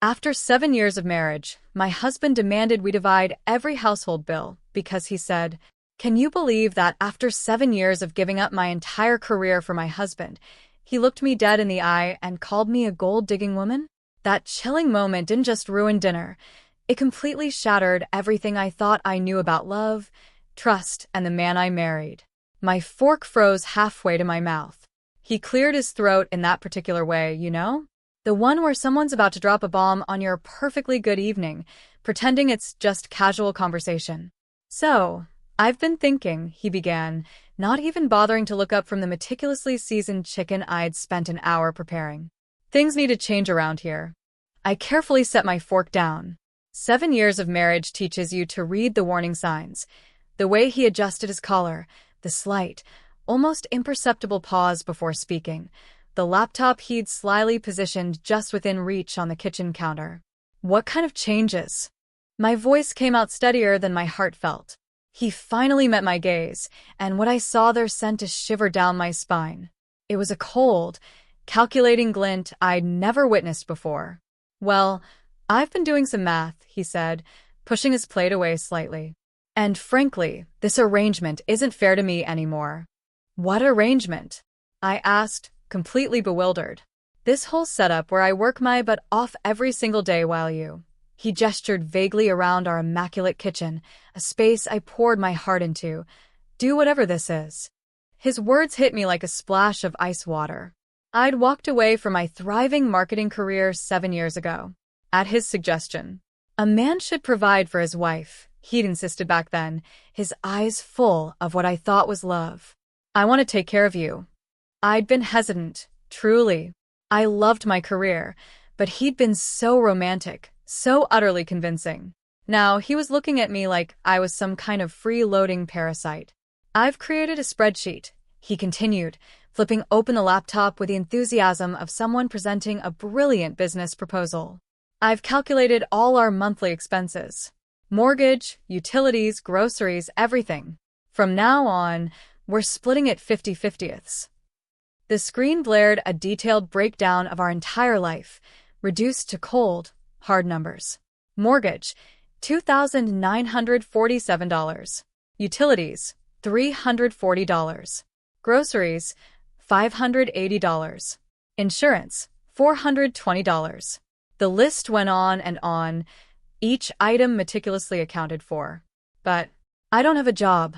After 7 years of marriage, my husband demanded we divide every household bill because he said, "Can you believe that after 7 years of giving up my entire career for my husband, he looked me dead in the eye and called me a gold-digging woman?" That chilling moment didn't just ruin dinner. It completely shattered everything I thought I knew about love, trust, and the man I married. My fork froze halfway to my mouth. He cleared his throat in that particular way, you know? The one where someone's about to drop a bomb on your perfectly good evening, pretending it's just casual conversation. "So, I've been thinking," he began, not even bothering to look up from the meticulously seasoned chicken I'd spent an hour preparing. "Things need to change around here." I carefully set my fork down. 7 years of marriage teaches you to read the warning signs. The way he adjusted his collar, the slight, almost imperceptible pause before speaking, the laptop he'd slyly positioned just within reach on the kitchen counter. What kind of changes? My voice came out steadier than my heart felt. He finally met my gaze, and what I saw there sent a shiver down my spine. It was a cold, calculating glint I'd never witnessed before. "Well, I've been doing some math," he said, pushing his plate away slightly. "And frankly, this arrangement isn't fair to me anymore." "What arrangement?" I asked, completely bewildered. "This whole setup where I work my butt off every single day while you—" He gestured vaguely around our immaculate kitchen, a space I poured my heart into. "Do whatever this is." His words hit me like a splash of ice water. I'd walked away from my thriving marketing career 7 years ago. At his suggestion. A man should provide for his wife, he'd insisted back then, his eyes full of what I thought was love. "I want to take care of you." I'd been hesitant, truly. I loved my career, but he'd been so romantic, so utterly convincing. Now he was looking at me like I was some kind of free-loading parasite. "I've created a spreadsheet," he continued, flipping open the laptop with the enthusiasm of someone presenting a brilliant business proposal. "I've calculated all our monthly expenses. Mortgage, utilities, groceries, everything. From now on, we're splitting it 50/50ths. The screen blared a detailed breakdown of our entire life, reduced to cold, hard numbers. Mortgage, $2,947. Utilities, $340. Groceries, $580. Insurance, $420. The list went on, each item meticulously accounted for. "But I don't have a job,"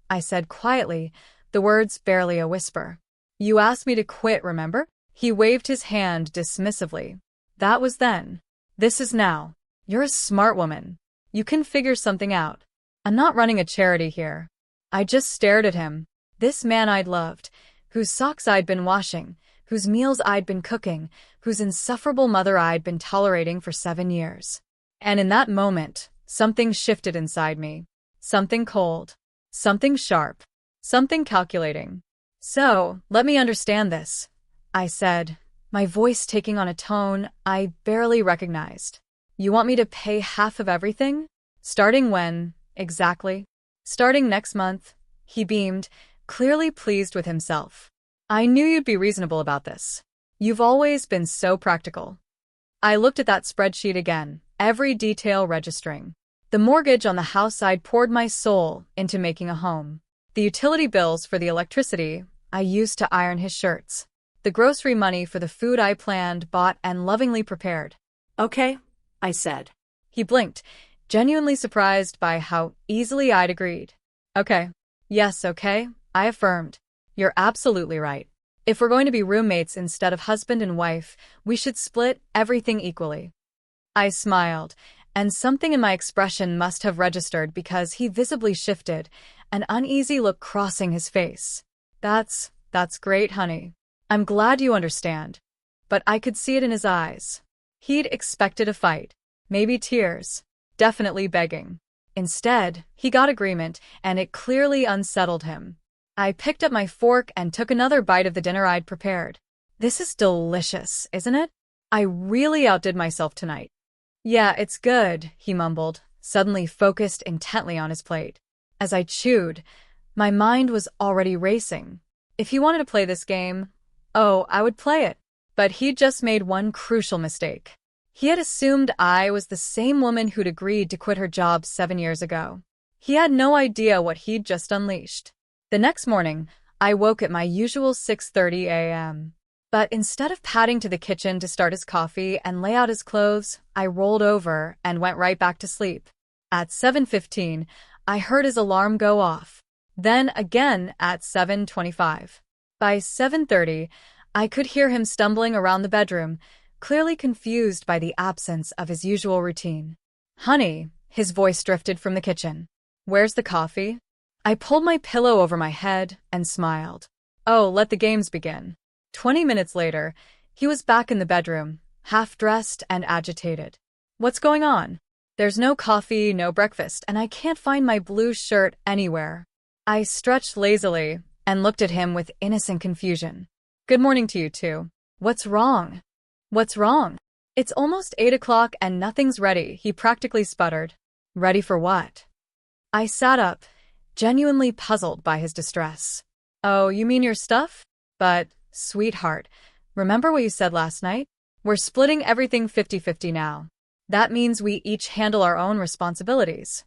I said quietly, the words barely a whisper. "You asked me to quit, remember?" He waved his hand dismissively. "That was then. This is now. You're a smart woman. You can figure something out. I'm not running a charity here." I just stared at him. This man I'd loved, whose socks I'd been washing, whose meals I'd been cooking, whose insufferable mother I'd been tolerating for 7 years. And in that moment, something shifted inside me. Something cold. Something sharp. Something calculating. "So, let me understand this," I said, my voice taking on a tone I barely recognized. "You want me to pay half of everything? Starting when, exactly?" "Starting next month," he beamed, clearly pleased with himself. "I knew you'd be reasonable about this. You've always been so practical." I looked at that spreadsheet again, every detail registering. The mortgage on the house I'd poured my soul into making a home. The utility bills for the electricity I used to iron his shirts. The grocery money for the food I planned, bought, and lovingly prepared. "Okay," I said. He blinked, genuinely surprised by how easily I'd agreed. "Okay. Yes, okay," I affirmed. "You're absolutely right. If we're going to be roommates instead of husband and wife, we should split everything equally." I smiled, and something in my expression must have registered because he visibly shifted, an uneasy look crossing his face. That's great, honey. I'm glad you understand." But I could see it in his eyes. He'd expected a fight, maybe tears, definitely begging. Instead, he got agreement, and it clearly unsettled him. I picked up my fork and took another bite of the dinner I'd prepared. "This is delicious, isn't it? I really outdid myself tonight." "Yeah, it's good," he mumbled, suddenly focused intently on his plate. As I chewed, my mind was already racing. If he wanted to play this game, I would play it. But he'd just made one crucial mistake. He had assumed I was the same woman who'd agreed to quit her job 7 years ago. He had no idea what he'd just unleashed. The next morning, I woke at my usual 6:30 a.m. But instead of padding to the kitchen to start his coffee and lay out his clothes, I rolled over and went right back to sleep. At 7:15, I heard his alarm go off. Then again at 7:25. By 7:30, I could hear him stumbling around the bedroom, clearly confused by the absence of his usual routine. "Honey," his voice drifted from the kitchen. "Where's the coffee?" I pulled my pillow over my head and smiled. "Oh, let the games begin." 20 minutes later, he was back in the bedroom, half-dressed and agitated. "What's going on?" "There's no coffee, no breakfast, and I can't find my blue shirt anywhere." I stretched lazily and looked at him with innocent confusion. "Good morning to you too. What's wrong?" "What's wrong?" "It's almost 8 o'clock and nothing's ready," he practically sputtered. "Ready for what?" I sat up, genuinely puzzled by his distress. "Oh, you mean your stuff? But, sweetheart, remember what you said last night? We're splitting everything 50-50 now. That means we each handle our own responsibilities."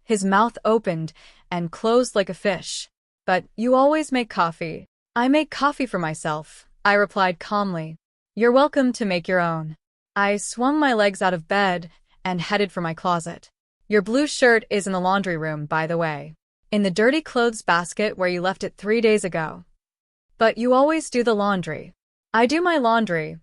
His mouth opened and closed like a fish. "But you always make coffee." "I make coffee for myself," I replied calmly. "You're welcome to make your own." I swung my legs out of bed and headed for my closet. "Your blue shirt is in the laundry room, by the way. In the dirty clothes basket where you left it 3 days ago." "But you always do the laundry." "I do my laundry,"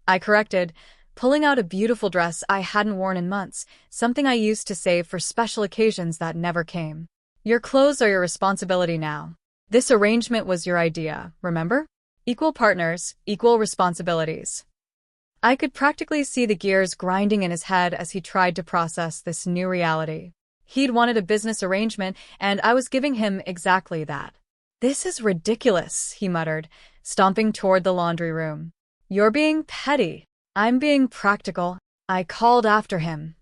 I corrected, pulling out a beautiful dress I hadn't worn in months, something I used to save for special occasions that never came. "Your clothes are your responsibility now. This arrangement was your idea, remember? Equal partners, equal responsibilities." I could practically see the gears grinding in his head as he tried to process this new reality. He'd wanted a business arrangement, and I was giving him exactly that. "This is ridiculous," he muttered, stomping toward the laundry room. "You're being petty." "I'm being practical," I called after him,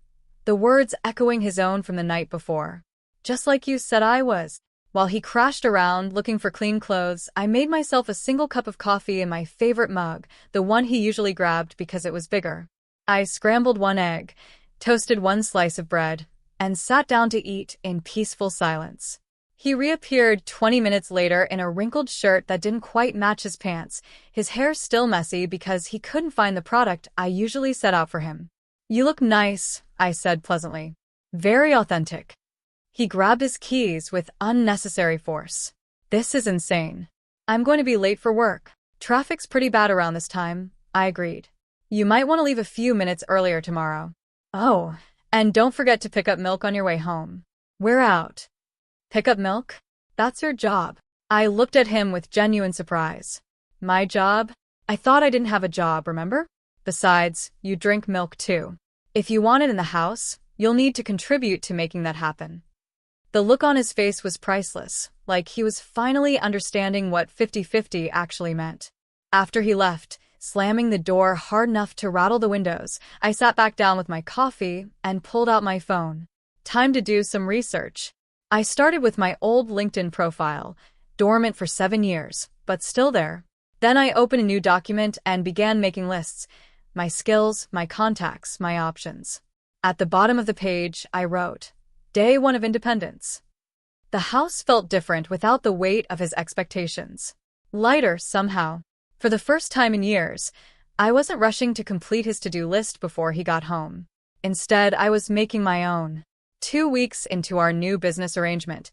the words echoing his own from the night before. "Just like you said I was." While he crashed around looking for clean clothes, I made myself a single cup of coffee in my favorite mug, the one he usually grabbed because it was bigger. I scrambled 1 egg, toasted 1 slice of bread, and sat down to eat in peaceful silence. He reappeared 20 minutes later in a wrinkled shirt that didn't quite match his pants, his hair still messy because he couldn't find the product I usually set out for him. "You look nice," I said pleasantly. "Very authentic." He grabbed his keys with unnecessary force. "This is insane. I'm going to be late for work." "Traffic's pretty bad around this time," I agreed. "You might want to leave a few minutes earlier tomorrow." "Oh, and don't forget to pick up milk on your way home." "We're out." "Pick up milk? That's your job." I looked at him with genuine surprise. "My job? I thought I didn't have a job, remember? Besides, you drink milk too. If you want it in the house, you'll need to contribute to making that happen." The look on his face was priceless, like he was finally understanding what 50-50 actually meant. After he left, slamming the door hard enough to rattle the windows, I sat back down with my coffee and pulled out my phone. Time to do some research. I started with my old LinkedIn profile, dormant for 7 years, but still there. Then I opened a new document and began making lists. My skills, my contacts, my options. At the bottom of the page, I wrote, "Day 1 of independence." The house felt different without the weight of his expectations. Lighter, somehow. For the first time in years, I wasn't rushing to complete his to-do list before he got home. Instead, I was making my own. 2 weeks into our new business arrangement,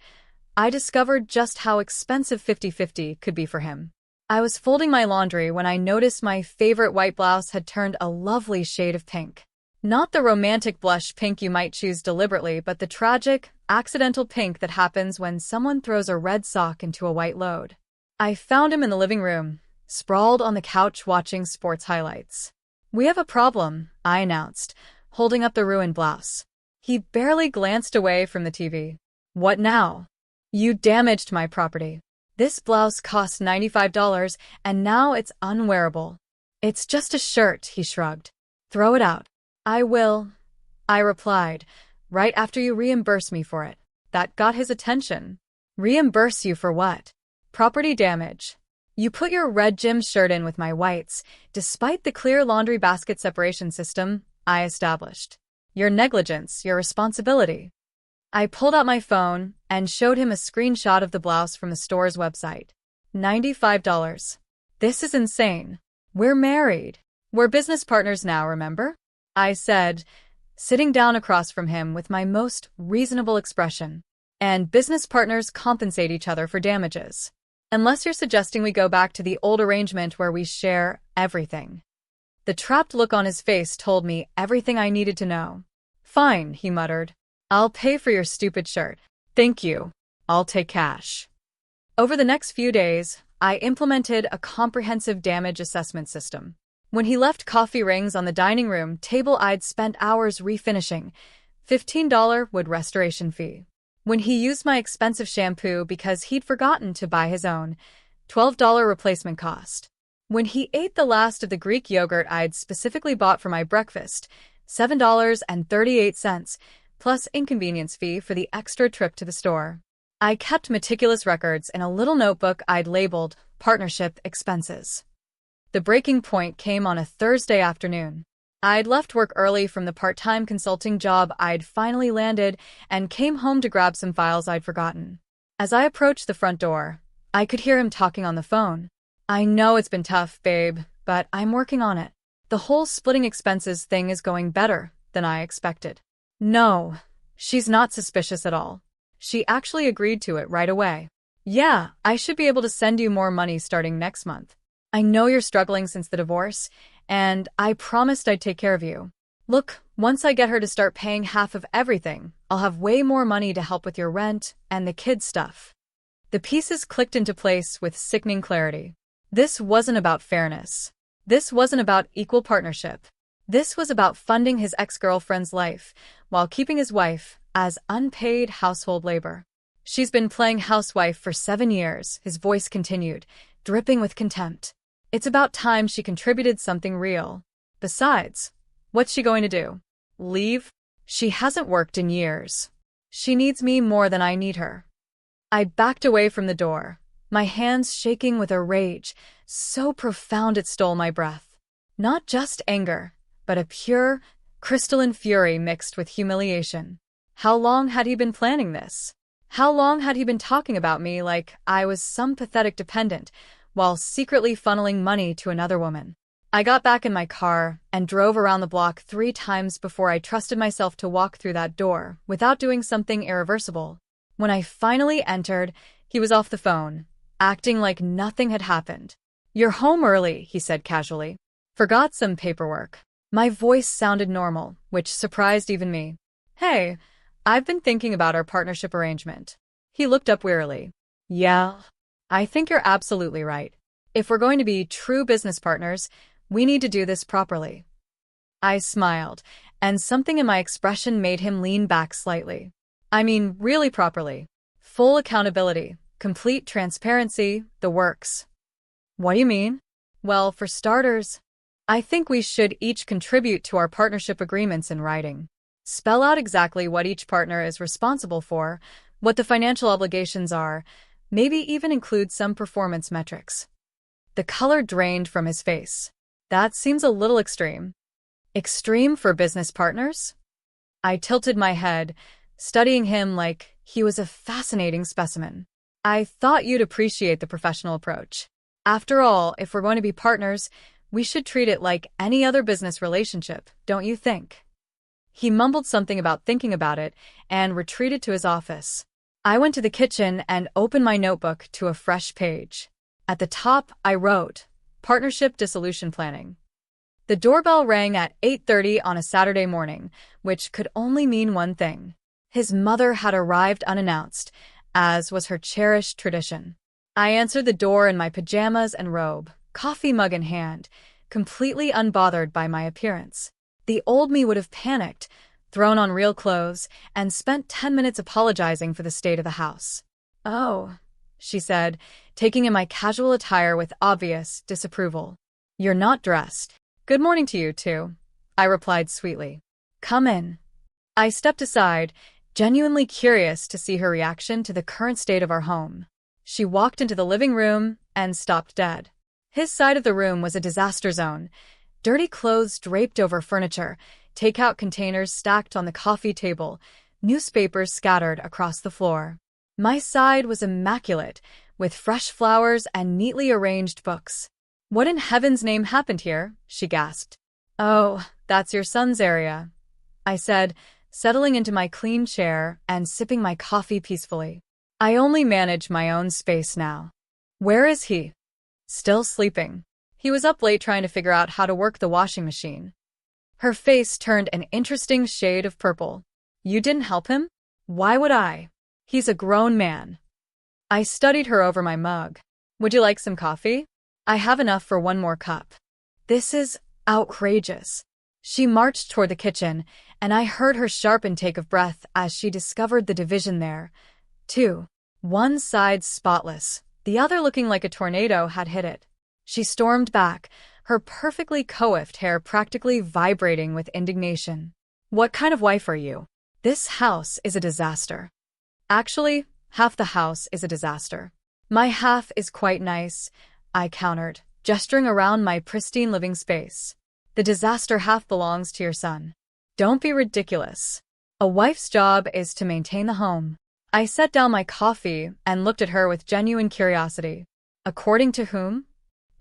I discovered just how expensive 50-50 could be for him. I was folding my laundry when I noticed my favorite white blouse had turned a lovely shade of pink. Not the romantic blush pink you might choose deliberately, but the tragic, accidental pink that happens when someone throws a red sock into a white load. I found him in the living room, sprawled on the couch watching sports highlights. "We have a problem," I announced, holding up the ruined blouse. He barely glanced away from the TV. "What now?" "You damaged my property. This blouse cost $95, and now it's unwearable." "It's just a shirt," he shrugged. "Throw it out." "I will," I replied, "right after you reimburse me for it." That got his attention. "Reimburse you for what?" "Property damage. You put your red gym shirt in with my whites, despite the clear laundry basket separation system, I established. Your negligence, your responsibility. I pulled out my phone and showed him a screenshot of the blouse from the store's website. $95. This is insane. We're married. We're business partners now, remember? I said, sitting down across from him with my most reasonable expression. And business partners compensate each other for damages. Unless you're suggesting we go back to the old arrangement where we share everything. The trapped look on his face told me everything I needed to know. Fine, he muttered. I'll pay for your stupid shirt. Thank you. I'll take cash. Over the next few days, I implemented a comprehensive damage assessment system. When he left coffee rings on the dining room table I'd spent hours refinishing, $15 wood restoration fee. When he used my expensive shampoo because he'd forgotten to buy his own, $12 replacement cost. When he ate the last of the Greek yogurt I'd specifically bought for my breakfast, $7.38, plus inconvenience fee for the extra trip to the store. I kept meticulous records in a little notebook I'd labeled Partnership Expenses. The breaking point came on a Thursday afternoon. I'd left work early from the part-time consulting job I'd finally landed and came home to grab some files I'd forgotten. As I approached the front door, I could hear him talking on the phone. I know it's been tough, babe, but I'm working on it. The whole splitting expenses thing is going better than I expected. No, she's not suspicious at all. She actually agreed to it right away. Yeah, I should be able to send you more money starting next month. I know you're struggling since the divorce, and I promised I'd take care of you. Look, once I get her to start paying half of everything, I'll have way more money to help with your rent and the kids' stuff. The pieces clicked into place with sickening clarity. This wasn't about fairness. This wasn't about equal partnership. This was about funding his ex-girlfriend's life while keeping his wife as unpaid household labor. She's been playing housewife for 7 years, his voice continued, dripping with contempt. It's about time she contributed something real. Besides, what's she going to do? Leave? She hasn't worked in years. She needs me more than I need her. I backed away from the door, my hands shaking with a rage so profound it stole my breath. Not just anger, but a pure, crystalline fury mixed with humiliation. How long had he been planning this? How long had he been talking about me like I was some pathetic dependent, while secretly funneling money to another woman? I got back in my car and drove around the block 3 times before I trusted myself to walk through that door without doing something irreversible. When I finally entered, he was off the phone, acting like nothing had happened. You're home early, he said casually. Forgot some paperwork. My voice sounded normal, which surprised even me. Hey, I've been thinking about our partnership arrangement. He looked up wearily. Yeah, I think you're absolutely right. If we're going to be true business partners, we need to do this properly. I smiled, and something in my expression made him lean back slightly. I mean, really properly. Full accountability, complete transparency, the works. What do you mean? Well, for starters, I think we should each contribute to our partnership agreements in writing. Spell out exactly what each partner is responsible for, what the financial obligations are, maybe even include some performance metrics. The color drained from his face. That seems a little extreme. Extreme for business partners? I tilted my head, studying him like he was a fascinating specimen. I thought you'd appreciate the professional approach. After all, if we're going to be partners, we should treat it like any other business relationship, don't you think? He mumbled something about thinking about it and retreated to his office. I went to the kitchen and opened my notebook to a fresh page. At the top, I wrote, Partnership Dissolution Planning. The doorbell rang at 8:30 on a Saturday morning, which could only mean one thing. His mother had arrived unannounced, as was her cherished tradition. I answered the door in my pajamas and robe, coffee mug in hand, completely unbothered by my appearance. The old me would have panicked, thrown on real clothes, and spent 10 minutes apologizing for the state of the house. Oh, she said, taking in my casual attire with obvious disapproval. You're not dressed. Good morning to you, too, I replied sweetly. Come in. I stepped aside, genuinely curious to see her reaction to the current state of our home. She walked into the living room and stopped dead. His side of the room was a disaster zone. Dirty clothes draped over furniture, takeout containers stacked on the coffee table, newspapers scattered across the floor. My side was immaculate, with fresh flowers and neatly arranged books. "What in heaven's name happened here?" she gasped. "Oh, that's your son's area," I said, settling into my clean chair and sipping my coffee peacefully. "I only manage my own space now." "Where is he?" "Still sleeping. He was up late trying to figure out how to work the washing machine." Her face turned an interesting shade of purple. "You didn't help him?" "Why would I? He's a grown man." I studied her over my mug. "Would you like some coffee?" "I have enough for one more cup." "This is outrageous." She marched toward the kitchen, and I heard her sharp intake of breath as she discovered the division there. Two. One side spotless, the other looking like a tornado had hit it. She stormed back, her perfectly coiffed hair practically vibrating with indignation. "What kind of wife are you? This house is a disaster." "Actually, half the house is a disaster." "My half is quite nice," I countered, gesturing around my pristine living space. "The disaster half belongs to your son." "Don't be ridiculous. A wife's job is to maintain the home." I set down my coffee and looked at her with genuine curiosity. "According to whom?"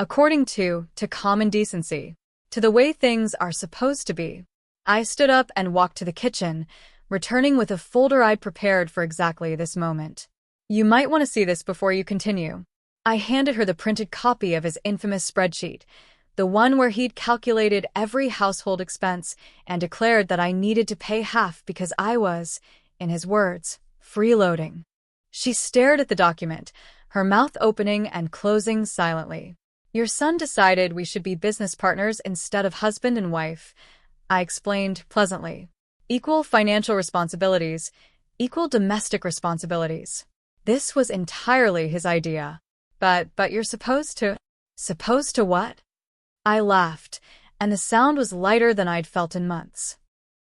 "According to common decency. To the way things are supposed to be." I stood up and walked to the kitchen, returning with a folder I'd prepared for exactly this moment. "You might want to see this before you continue." I handed her the printed copy of his infamous spreadsheet, the one where he'd calculated every household expense and declared that I needed to pay half because I was, in his words, freeloading. She stared at the document, her mouth opening and closing silently. "Your son decided we should be business partners instead of husband and wife," I explained pleasantly. "Equal financial responsibilities, equal domestic responsibilities." This was entirely his idea. But you're supposed to..." "Supposed to what?" I laughed, and the sound was lighter than I'd felt in months.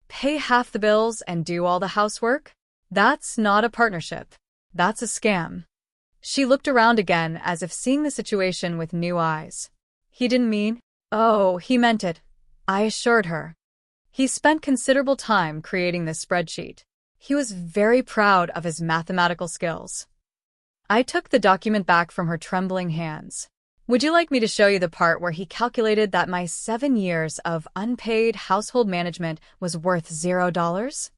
"Pay half the bills and do all the housework? That's not a partnership. That's a scam." She looked around again as if seeing the situation with new eyes. "He didn't mean..." "Oh, he meant it," I assured her. "He spent considerable time creating this spreadsheet. He was very proud of his mathematical skills." I took the document back from her trembling hands. "Would you like me to show you the part where he calculated that my 7 years of unpaid household management was worth $0?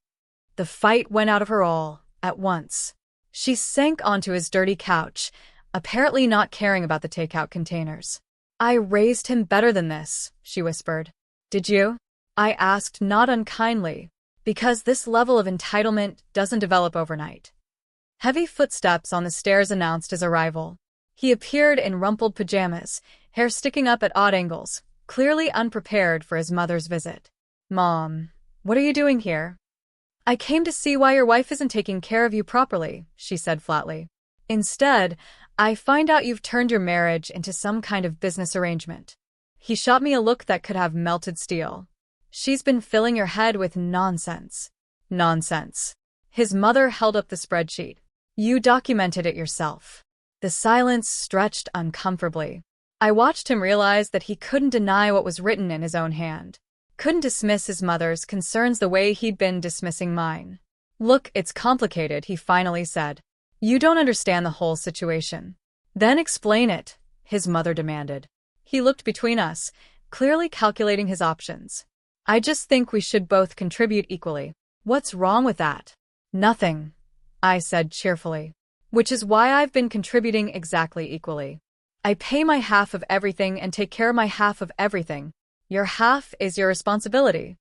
The fight went out of her all, at once. She sank onto his dirty couch, apparently not caring about the takeout containers. "I raised him better than this," she whispered. "Did you?" I asked, not unkindly, because this level of entitlement doesn't develop overnight. Heavy footsteps on the stairs announced his arrival. He appeared in rumpled pajamas, hair sticking up at odd angles, clearly unprepared for his mother's visit. "Mom, what are you doing here?" "I came to see why your wife isn't taking care of you properly," she said flatly. "Instead, I find out you've turned your marriage into some kind of business arrangement." He shot me a look that could have melted steel. "She's been filling your head with nonsense." "Nonsense." His mother held up the spreadsheet. "You documented it yourself." The silence stretched uncomfortably. I watched him realize that he couldn't deny what was written in his own hand. Couldn't dismiss his mother's concerns the way he'd been dismissing mine. "Look, it's complicated," he finally said. "You don't understand the whole situation." "Then explain it," his mother demanded. He looked between us, clearly calculating his options. "I just think we should both contribute equally." "What's wrong with that?" "Nothing," I said cheerfully. "Which is why I've been contributing exactly equally. I pay my half of everything and take care of my half of everything. Your half is your responsibility."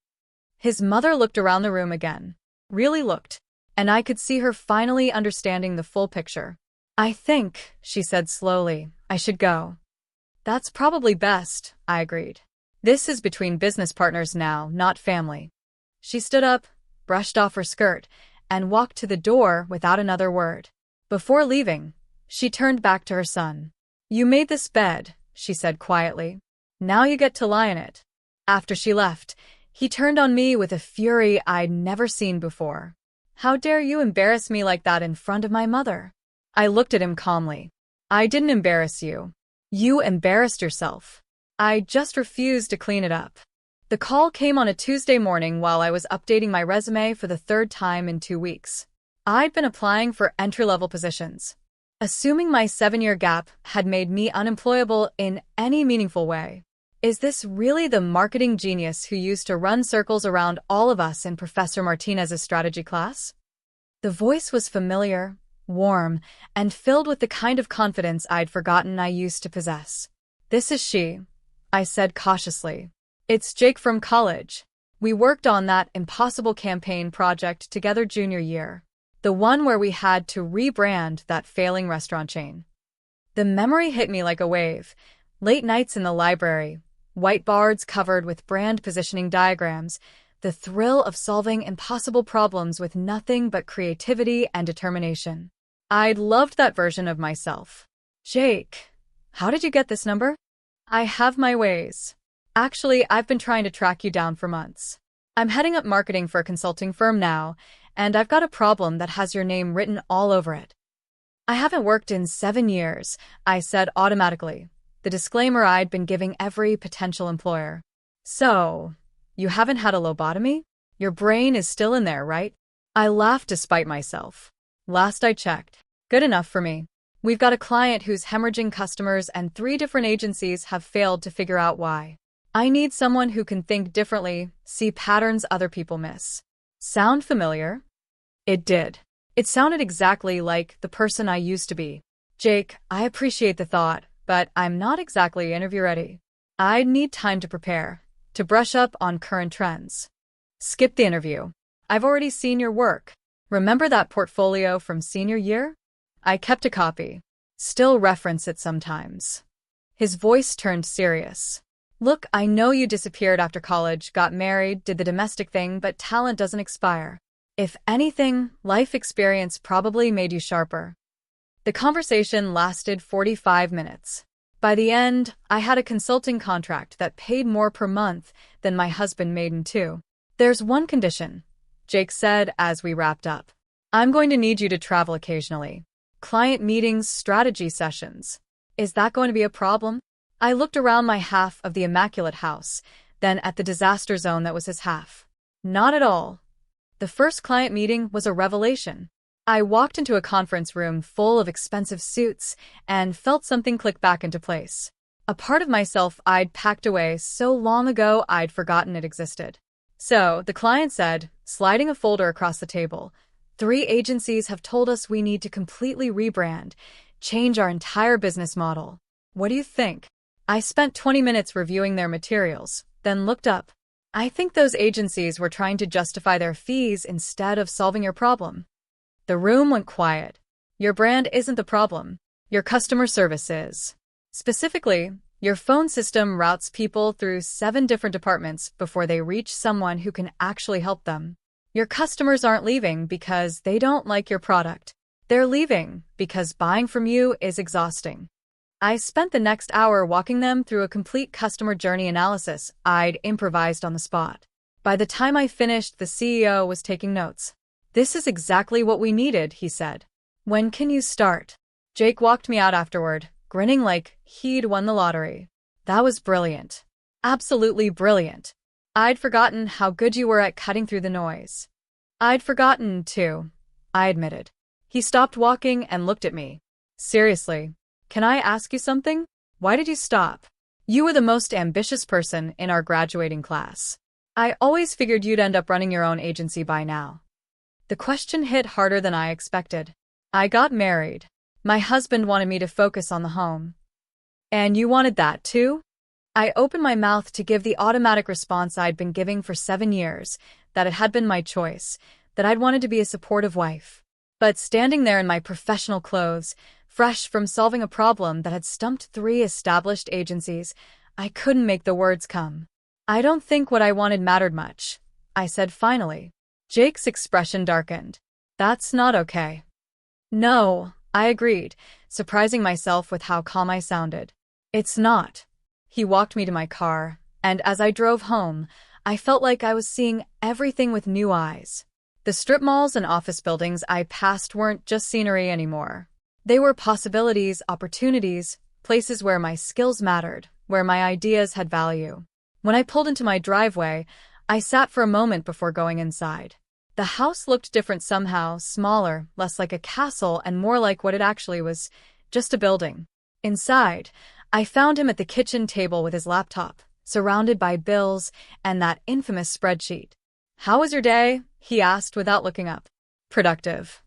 His mother looked around the room again. Really looked. And I could see her finally understanding the full picture. "I think," she said slowly, "I should go." "That's probably best," I agreed. "This is between business partners now, not family." She stood up, brushed off her skirt, and walked to the door without another word. Before leaving, she turned back to her son. "You made this bed," she said quietly. "Now you get to lie in it." After she left, he turned on me with a fury I'd never seen before. "How dare you embarrass me like that in front of my mother?" I looked at him calmly. "I didn't embarrass you. You embarrassed yourself. I just refused to clean it up." The call came on a Tuesday morning while I was updating my resume for the third time in 2 weeks. I'd been applying for entry-level positions, assuming my 7-year gap had made me unemployable in any meaningful way. Is this really the marketing genius who used to run circles around all of us in Professor Martinez's strategy class? The voice was familiar, warm, and filled with the kind of confidence I'd forgotten I used to possess. "This is she," I said cautiously. "It's Jake from college. We worked on that impossible campaign project together junior year. The one where we had to rebrand that failing restaurant chain." The memory hit me like a wave. Late nights in the library, whiteboards covered with brand positioning diagrams, the thrill of solving impossible problems with nothing but creativity and determination. I'd loved that version of myself. "Jake, how did you get this number?" "I have my ways. Actually, I've been trying to track you down for months. I'm heading up marketing for a consulting firm now, and I've got a problem that has your name written all over it." "I haven't worked in 7 years," I said automatically, the disclaimer I'd been giving every potential employer. "So, you haven't had a lobotomy? Your brain is still in there, right?" I laughed despite myself. "Last I checked. Good enough for me. We've got a client who's hemorrhaging customers and 3 different agencies have failed to figure out why. I need someone who can think differently, see patterns other people miss." Sound familiar? It did. It sounded exactly like the person I used to be. "Jake, I appreciate the thought, but I'm not exactly interview ready. I'd need time to prepare, to brush up on current trends." "Skip the interview. I've already seen your work. Remember that portfolio from senior year? I kept a copy. Still reference it sometimes." His voice turned serious. "Look, I know you disappeared after college, got married, did the domestic thing, but talent doesn't expire. If anything, life experience probably made you sharper." The conversation lasted 45 minutes. By the end, I had a consulting contract that paid more per month than my husband made in 2. "There's one condition," Jake said as we wrapped up. "I'm going to need you to travel occasionally. Client meetings, strategy sessions. Is that going to be a problem?" I looked around my half of the immaculate house, then at the disaster zone that was his half. "Not at all." The first client meeting was a revelation. I walked into a conference room full of expensive suits and felt something click back into place. A part of myself I'd packed away so long ago I'd forgotten it existed. "So," the client said, sliding a folder across the table, "3 agencies have told us we need to completely rebrand, change our entire business model. What do you think?" I spent 20 minutes reviewing their materials, then looked up. "I think those agencies were trying to justify their fees instead of solving your problem." The room went quiet. "Your brand isn't the problem. Your customer service is. Specifically, your phone system routes people through 7 different departments before they reach someone who can actually help them. Your customers aren't leaving because they don't like your product. They're leaving because buying from you is exhausting." I spent the next hour walking them through a complete customer journey analysis I'd improvised on the spot. By the time I finished, the CEO was taking notes. "This is exactly what we needed," he said. "When can you start?" Jake walked me out afterward, grinning like he'd won the lottery. "That was brilliant. Absolutely brilliant. I'd forgotten how good you were at cutting through the noise." "I'd forgotten, too," I admitted. He stopped walking and looked at me. "Seriously, can I ask you something? Why did you stop? You were the most ambitious person in our graduating class. I always figured you'd end up running your own agency by now." The question hit harder than I expected. "I got married. My husband wanted me to focus on the home." "And you wanted that too?" I opened my mouth to give the automatic response I'd been giving for 7 years, that it had been my choice, that I'd wanted to be a supportive wife. But standing there in my professional clothes, fresh from solving a problem that had stumped 3 established agencies, I couldn't make the words come. "I don't think what I wanted mattered much," I said finally. Jake's expression darkened. "That's not okay." "No," I agreed, surprising myself with how calm I sounded. "It's not." He walked me to my car, and as I drove home, I felt like I was seeing everything with new eyes. The strip malls and office buildings I passed weren't just scenery anymore. They were possibilities, opportunities, places where my skills mattered, where my ideas had value. When I pulled into my driveway, I sat for a moment before going inside. The house looked different somehow, smaller, less like a castle and more like what it actually was, just a building. Inside, I found him at the kitchen table with his laptop, surrounded by bills and that infamous spreadsheet. "How was your day?" he asked without looking up. "Productive."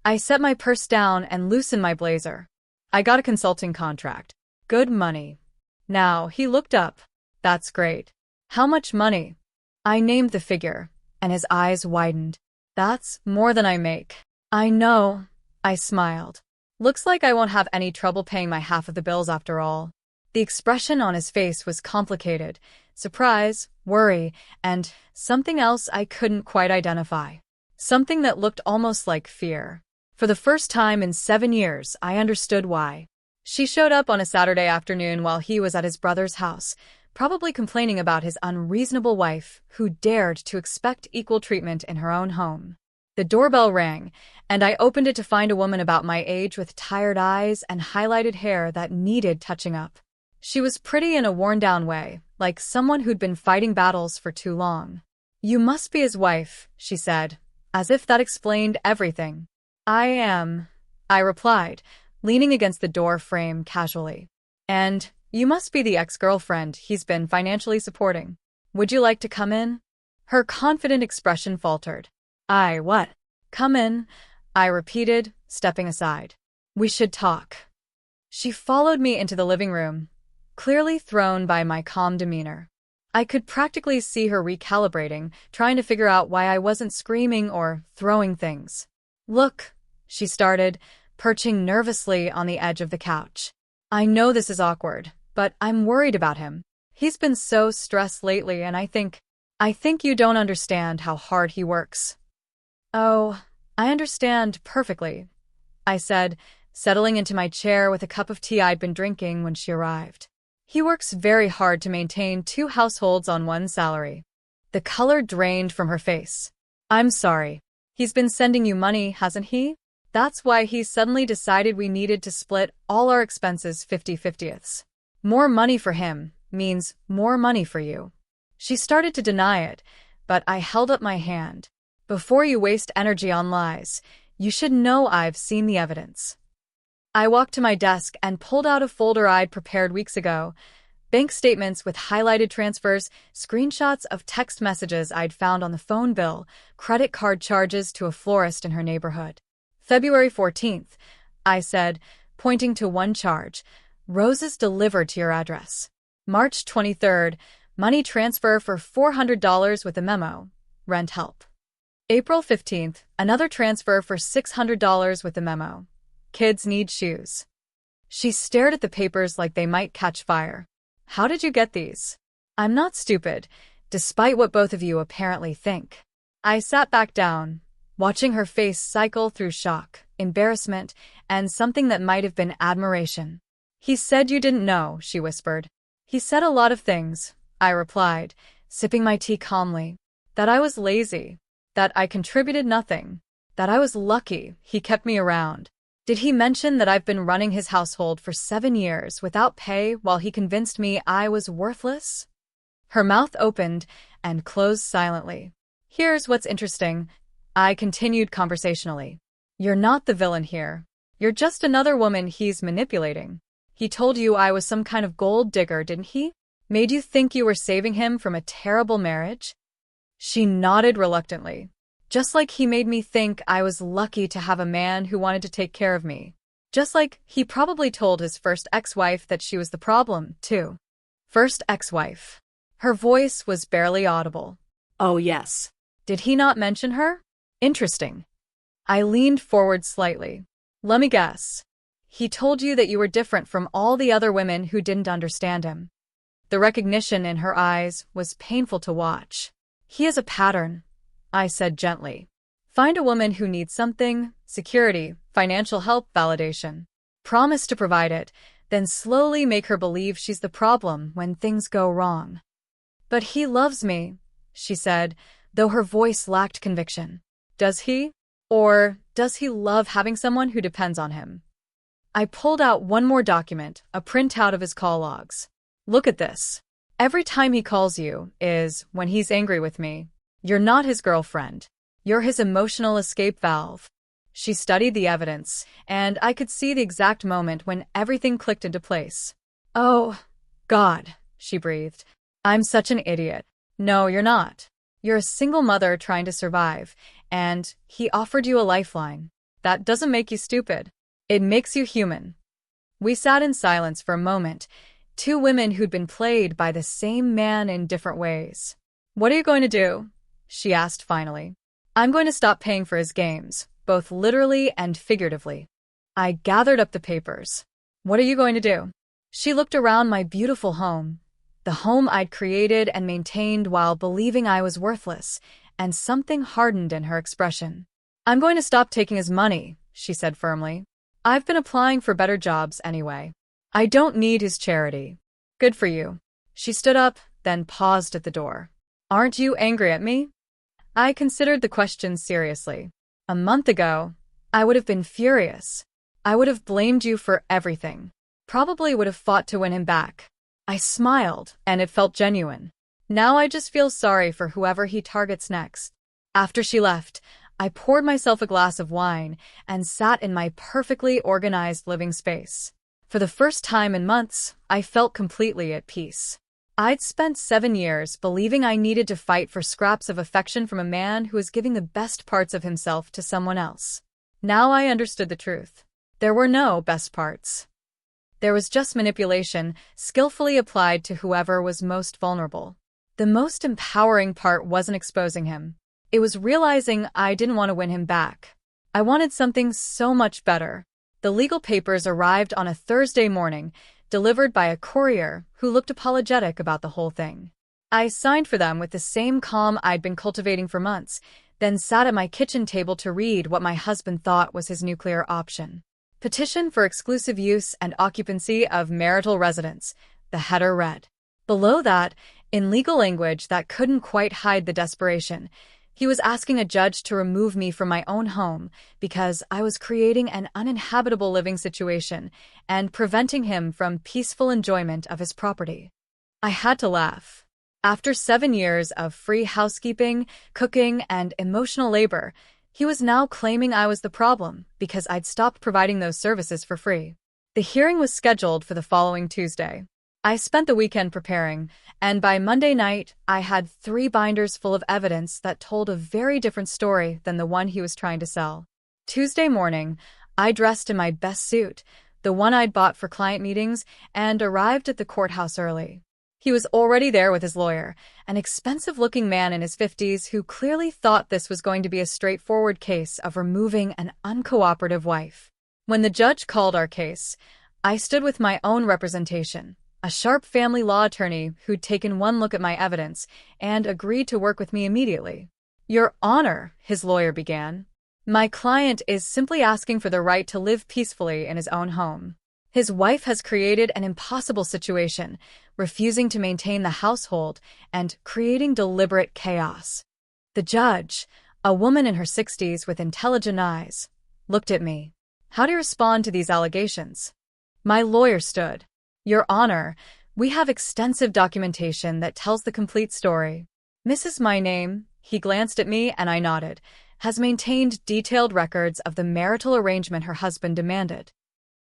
I set my purse down and loosened my blazer. "I got a consulting contract. Good money." Now, he looked up. "That's great. How much money?" I named the figure, and his eyes widened. "That's more than I make." "I know," I smiled. "Looks like I won't have any trouble paying my half of the bills after all." The expression on his face was complicated: surprise, worry, and something else I couldn't quite identify. Something that looked almost like fear. For the first time in 7 years, I understood why. She showed up on a Saturday afternoon while he was at his brother's house, probably complaining about his unreasonable wife, who dared to expect equal treatment in her own home. The doorbell rang, and I opened it to find a woman about my age with tired eyes and highlighted hair that needed touching up. She was pretty in a worn-down way, like someone who'd been fighting battles for too long. "You must be his wife," she said, as if that explained everything. "I am," I replied, leaning against the door frame casually. "And you must be the ex-girlfriend he's been financially supporting. Would you like to come in?" Her confident expression faltered. What? "Come in," I repeated, stepping aside. "We should talk." She followed me into the living room, clearly thrown by my calm demeanor. I could practically see her recalibrating, trying to figure out why I wasn't screaming or throwing things. "Look," she started, perching nervously on the edge of the couch. "I know this is awkward, but I'm worried about him. He's been so stressed lately, and I think you don't understand how hard he works." "Oh, I understand perfectly," I said, settling into my chair with a cup of tea I'd been drinking when she arrived. "He works very hard to maintain 2 households on one salary." The color drained from her face. "I'm sorry. He's been sending you money, hasn't he? That's why he suddenly decided we needed to split all our expenses 50-50ths. More money for him means more money for you." She started to deny it, but I held up my hand. "Before you waste energy on lies, you should know I've seen the evidence." I walked to my desk and pulled out a folder I'd prepared weeks ago. Bank statements with highlighted transfers, screenshots of text messages I'd found on the phone bill, credit card charges to a florist in her neighborhood. "February 14th, I said, pointing to one charge. "Roses delivered to your address." "March 23rd, money transfer for $400 with a memo. Rent help." "April 15th, another transfer for $600 with a memo. Kids need shoes." She stared at the papers like they might catch fire. "How did you get these?" "I'm not stupid, despite what both of you apparently think." I sat back down, watching her face cycle through shock, embarrassment, and something that might have been admiration. "He said you didn't know," she whispered. "He said a lot of things," I replied, sipping my tea calmly. "That I was lazy. That I contributed nothing. That I was lucky he kept me around. Did he mention that I've been running his household for 7 years without pay while he convinced me I was worthless?" Her mouth opened and closed silently. "Here's what's interesting," I continued conversationally. "You're not the villain here. You're just another woman he's manipulating. He told you I was some kind of gold digger, didn't he? Made you think you were saving him from a terrible marriage?" She nodded reluctantly. "Just like he made me think I was lucky to have a man who wanted to take care of me. Just like he probably told his first ex-wife that she was the problem, too." "First ex-wife." Her voice was barely audible. "Oh, yes." "Did he not mention her? Interesting." I leaned forward slightly. "Let me guess. He told you that you were different from all the other women who didn't understand him." The recognition in her eyes was painful to watch. "He has a pattern," I said gently. "Find a woman who needs something, security, financial help, validation. Promise to provide it, then slowly make her believe she's the problem when things go wrong." "But he loves me," she said, though her voice lacked conviction. "Does he? Or does he love having someone who depends on him?" I pulled out one more document, a printout of his call logs. "Look at this." Every time he calls you is when he's angry with me. You're not his girlfriend. You're his emotional escape valve. She studied the evidence, and I could see the exact moment when everything clicked into place. Oh, God, she breathed. I'm such an idiot. No, you're not. You're a single mother trying to survive, and he offered you a lifeline. That doesn't make you stupid. It makes you human. We sat in silence for a moment, two women who'd been played by the same man in different ways. What are you going to do? She asked finally. I'm going to stop paying for his games, both literally and figuratively. I gathered up the papers. What are you going to do? She looked around my beautiful home, the home I'd created and maintained while believing I was worthless, and something hardened in her expression. I'm going to stop taking his money, she said firmly. I've been applying for better jobs anyway. I don't need his charity. Good for you. She stood up, then paused at the door. Aren't you angry at me? I considered the question seriously. A month ago, I would have been furious. I would have blamed you for everything. Probably would have fought to win him back. I smiled, and it felt genuine. Now I just feel sorry for whoever he targets next. After she left, I poured myself a glass of wine and sat in my perfectly organized living space. For the first time in months, I felt completely at peace. I'd spent 7 years believing I needed to fight for scraps of affection from a man who was giving the best parts of himself to someone else. Now I understood the truth. There were no best parts. There was just manipulation, skillfully applied to whoever was most vulnerable. The most empowering part wasn't exposing him. It was realizing I didn't want to win him back. I wanted something so much better. The legal papers arrived on a Thursday morning, delivered by a courier who looked apologetic about the whole thing. I signed for them with the same calm I'd been cultivating for months, then sat at my kitchen table to read what my husband thought was his nuclear option. Petition for exclusive use and occupancy of marital residence, the header read. Below that, in legal language that couldn't quite hide the desperation, he was asking a judge to remove me from my own home because I was creating an uninhabitable living situation and preventing him from peaceful enjoyment of his property. I had to laugh. After 7 years of free housekeeping, cooking, and emotional labor, he was now claiming I was the problem because I'd stopped providing those services for free. The hearing was scheduled for the following Tuesday. I spent the weekend preparing, and by Monday night, I had 3 binders full of evidence that told a very different story than the one he was trying to sell. Tuesday morning, I dressed in my best suit, the one I'd bought for client meetings, and arrived at the courthouse early. He was already there with his lawyer, an expensive-looking man in his 50s who clearly thought this was going to be a straightforward case of removing an uncooperative wife. When the judge called our case, I stood with my own representation, a sharp family law attorney who'd taken one look at my evidence and agreed to work with me immediately. Your Honor, his lawyer began, my client is simply asking for the right to live peacefully in his own home. His wife has created an impossible situation, refusing to maintain the household and creating deliberate chaos. The judge, a woman in her 60s with intelligent eyes, looked at me. How do you respond to these allegations? My lawyer stood. Your Honor, we have extensive documentation that tells the complete story. Mrs. My Name, he glanced at me and I nodded, has maintained detailed records of the marital arrangement her husband demanded.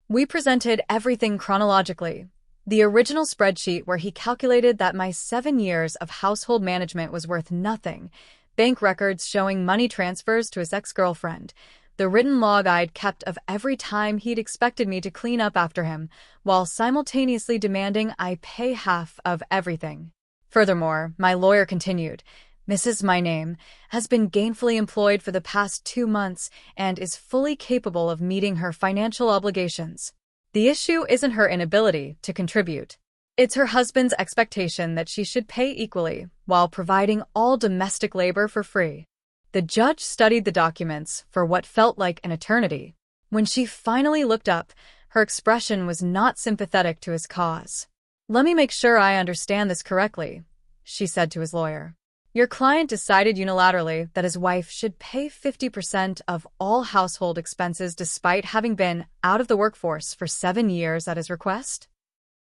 We presented everything chronologically. The original spreadsheet where he calculated that my 7 years of household management was worth nothing, bank records showing money transfers to his ex-girlfriend, the written log I'd kept of every time he'd expected me to clean up after him, while simultaneously demanding I pay half of everything. Furthermore, my lawyer continued, Mrs. My Name has been gainfully employed for the past 2 months and is fully capable of meeting her financial obligations. The issue isn't her inability to contribute. It's her husband's expectation that she should pay equally while providing all domestic labor for free. The judge studied the documents for what felt like an eternity. When she finally looked up, her expression was not sympathetic to his cause. Let me make sure I understand this correctly, she said to his lawyer. Your client decided unilaterally that his wife should pay 50% of all household expenses despite having been out of the workforce for 7 years at his request?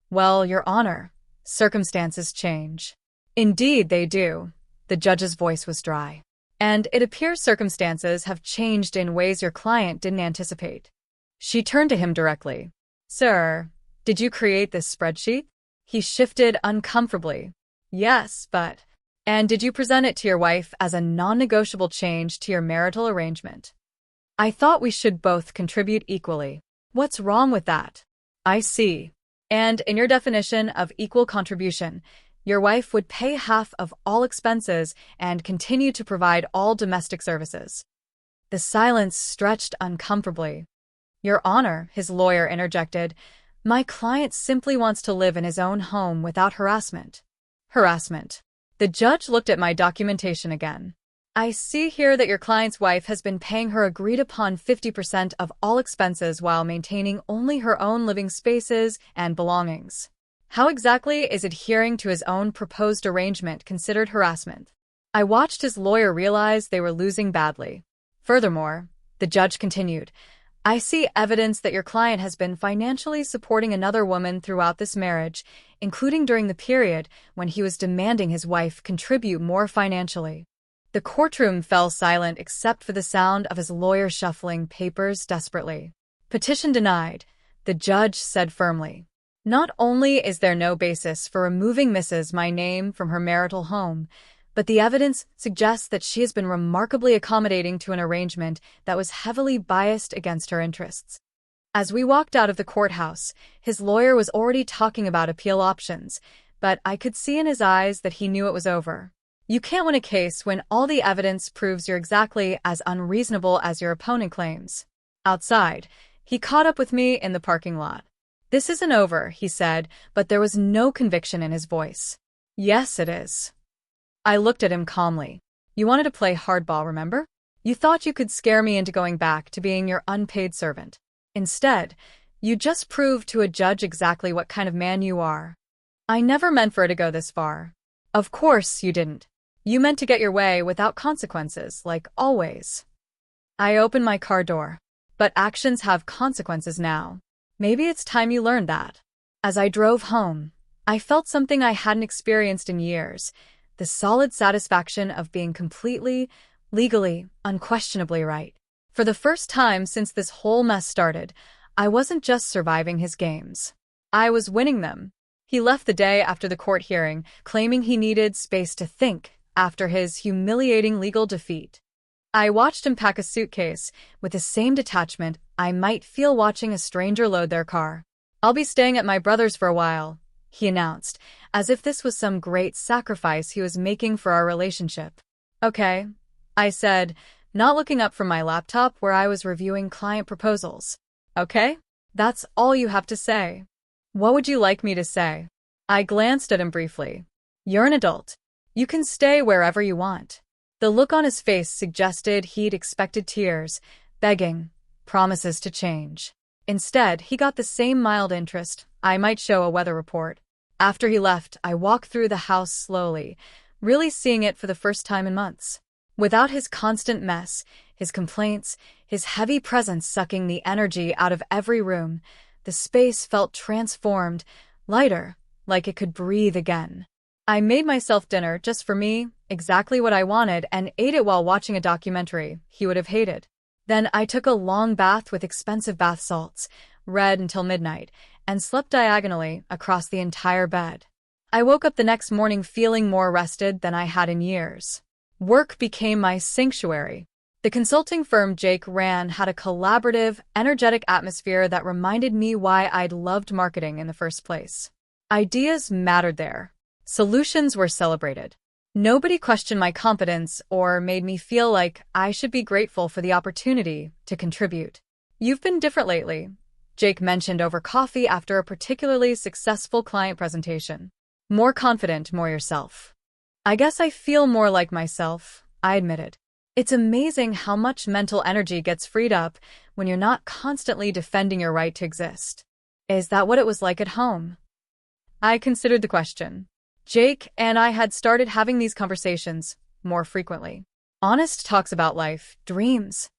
Well, Your Honor, Circumstances change. Indeed, they do. The judge's voice was dry. And it appears circumstances have changed in ways your client didn't anticipate. She turned to him directly. Sir, did you create this spreadsheet? He shifted uncomfortably. Yes, but... And did you present it to your wife as a non-negotiable change to your marital arrangement? I thought we should both contribute equally. What's wrong with that? I see. And in your definition of equal contribution, your wife would pay half of all expenses and continue to provide all domestic services. The silence stretched uncomfortably. Your Honor, his lawyer interjected, my client simply wants to live in his own home without harassment. Harassment. The judge looked at my documentation again. I see here that your client's wife has been paying her agreed-upon 50% of all expenses while maintaining only her own living spaces and belongings. How exactly is adhering to his own proposed arrangement considered harassment? I watched his lawyer realize they were losing badly. Furthermore, the judge continued, I see evidence that your client has been financially supporting another woman throughout this marriage, including during the period when he was demanding his wife contribute more financially. The courtroom fell silent except for the sound of his lawyer shuffling papers desperately. Petition denied, the judge said firmly. Not only is there no basis for removing Mrs. My name from her marital home, but the evidence suggests that she has been remarkably accommodating to an arrangement that was heavily biased against her interests. As we walked out of the courthouse, his lawyer was already talking about appeal options, but I could see in his eyes that he knew it was over. You can't win a case when all the evidence proves you're exactly as unreasonable as your opponent claims. Outside, he caught up with me in the parking lot. This isn't over, he said, but there was no conviction in his voice. Yes, it is. I looked at him calmly. You wanted to play hardball, remember? You thought you could scare me into going back to being your unpaid servant. Instead, you just proved to a judge exactly what kind of man you are. I never meant for it to go this far. Of course you didn't. You meant to get your way without consequences, like always. I opened my car door. But actions have consequences now. Maybe it's time you learned that. As I drove home, I felt something I hadn't experienced in years, the solid satisfaction of being completely, legally, unquestionably right. For the first time since this whole mess started, I wasn't just surviving his games. I was winning them. He left the day after the court hearing, claiming he needed space to think after his humiliating legal defeat. I watched him pack a suitcase with the same detachment I might feel watching a stranger load their car. I'll be staying at my brother's for a while, he announced, as if this was some great sacrifice he was making for our relationship. Okay, I said, not looking up from my laptop where I was reviewing client proposals. Okay? That's all you have to say. What would you like me to say? I glanced at him briefly. You're an adult. You can stay wherever you want. The look on his face suggested he'd expected tears, begging, promises to change. Instead, he got the same mild interest I might show a weather report. After he left, I walked through the house slowly, really seeing it for the first time in months. Without his constant mess, his complaints, his heavy presence sucking the energy out of every room, the space felt transformed, lighter, like it could breathe again. I made myself dinner just for me, exactly what I wanted, and ate it while watching a documentary he would have hated. Then I took a long bath with expensive bath salts, read until midnight, and slept diagonally across the entire bed. I woke up the next morning feeling more rested than I had in years. Work became my sanctuary. The consulting firm Jake ran had a collaborative, energetic atmosphere that reminded me why I'd loved marketing in the first place. Ideas mattered there. Solutions were celebrated. Nobody questioned my competence or made me feel like I should be grateful for the opportunity to contribute. You've been different lately, Jake mentioned over coffee after a particularly successful client presentation. More confident, more yourself. I guess I feel more like myself, I admitted. It's amazing how much mental energy gets freed up when you're not constantly defending your right to exist. Is that what it was like at home? I considered the question. Jake and I had started having these conversations more frequently. Honest talks about life, dreams,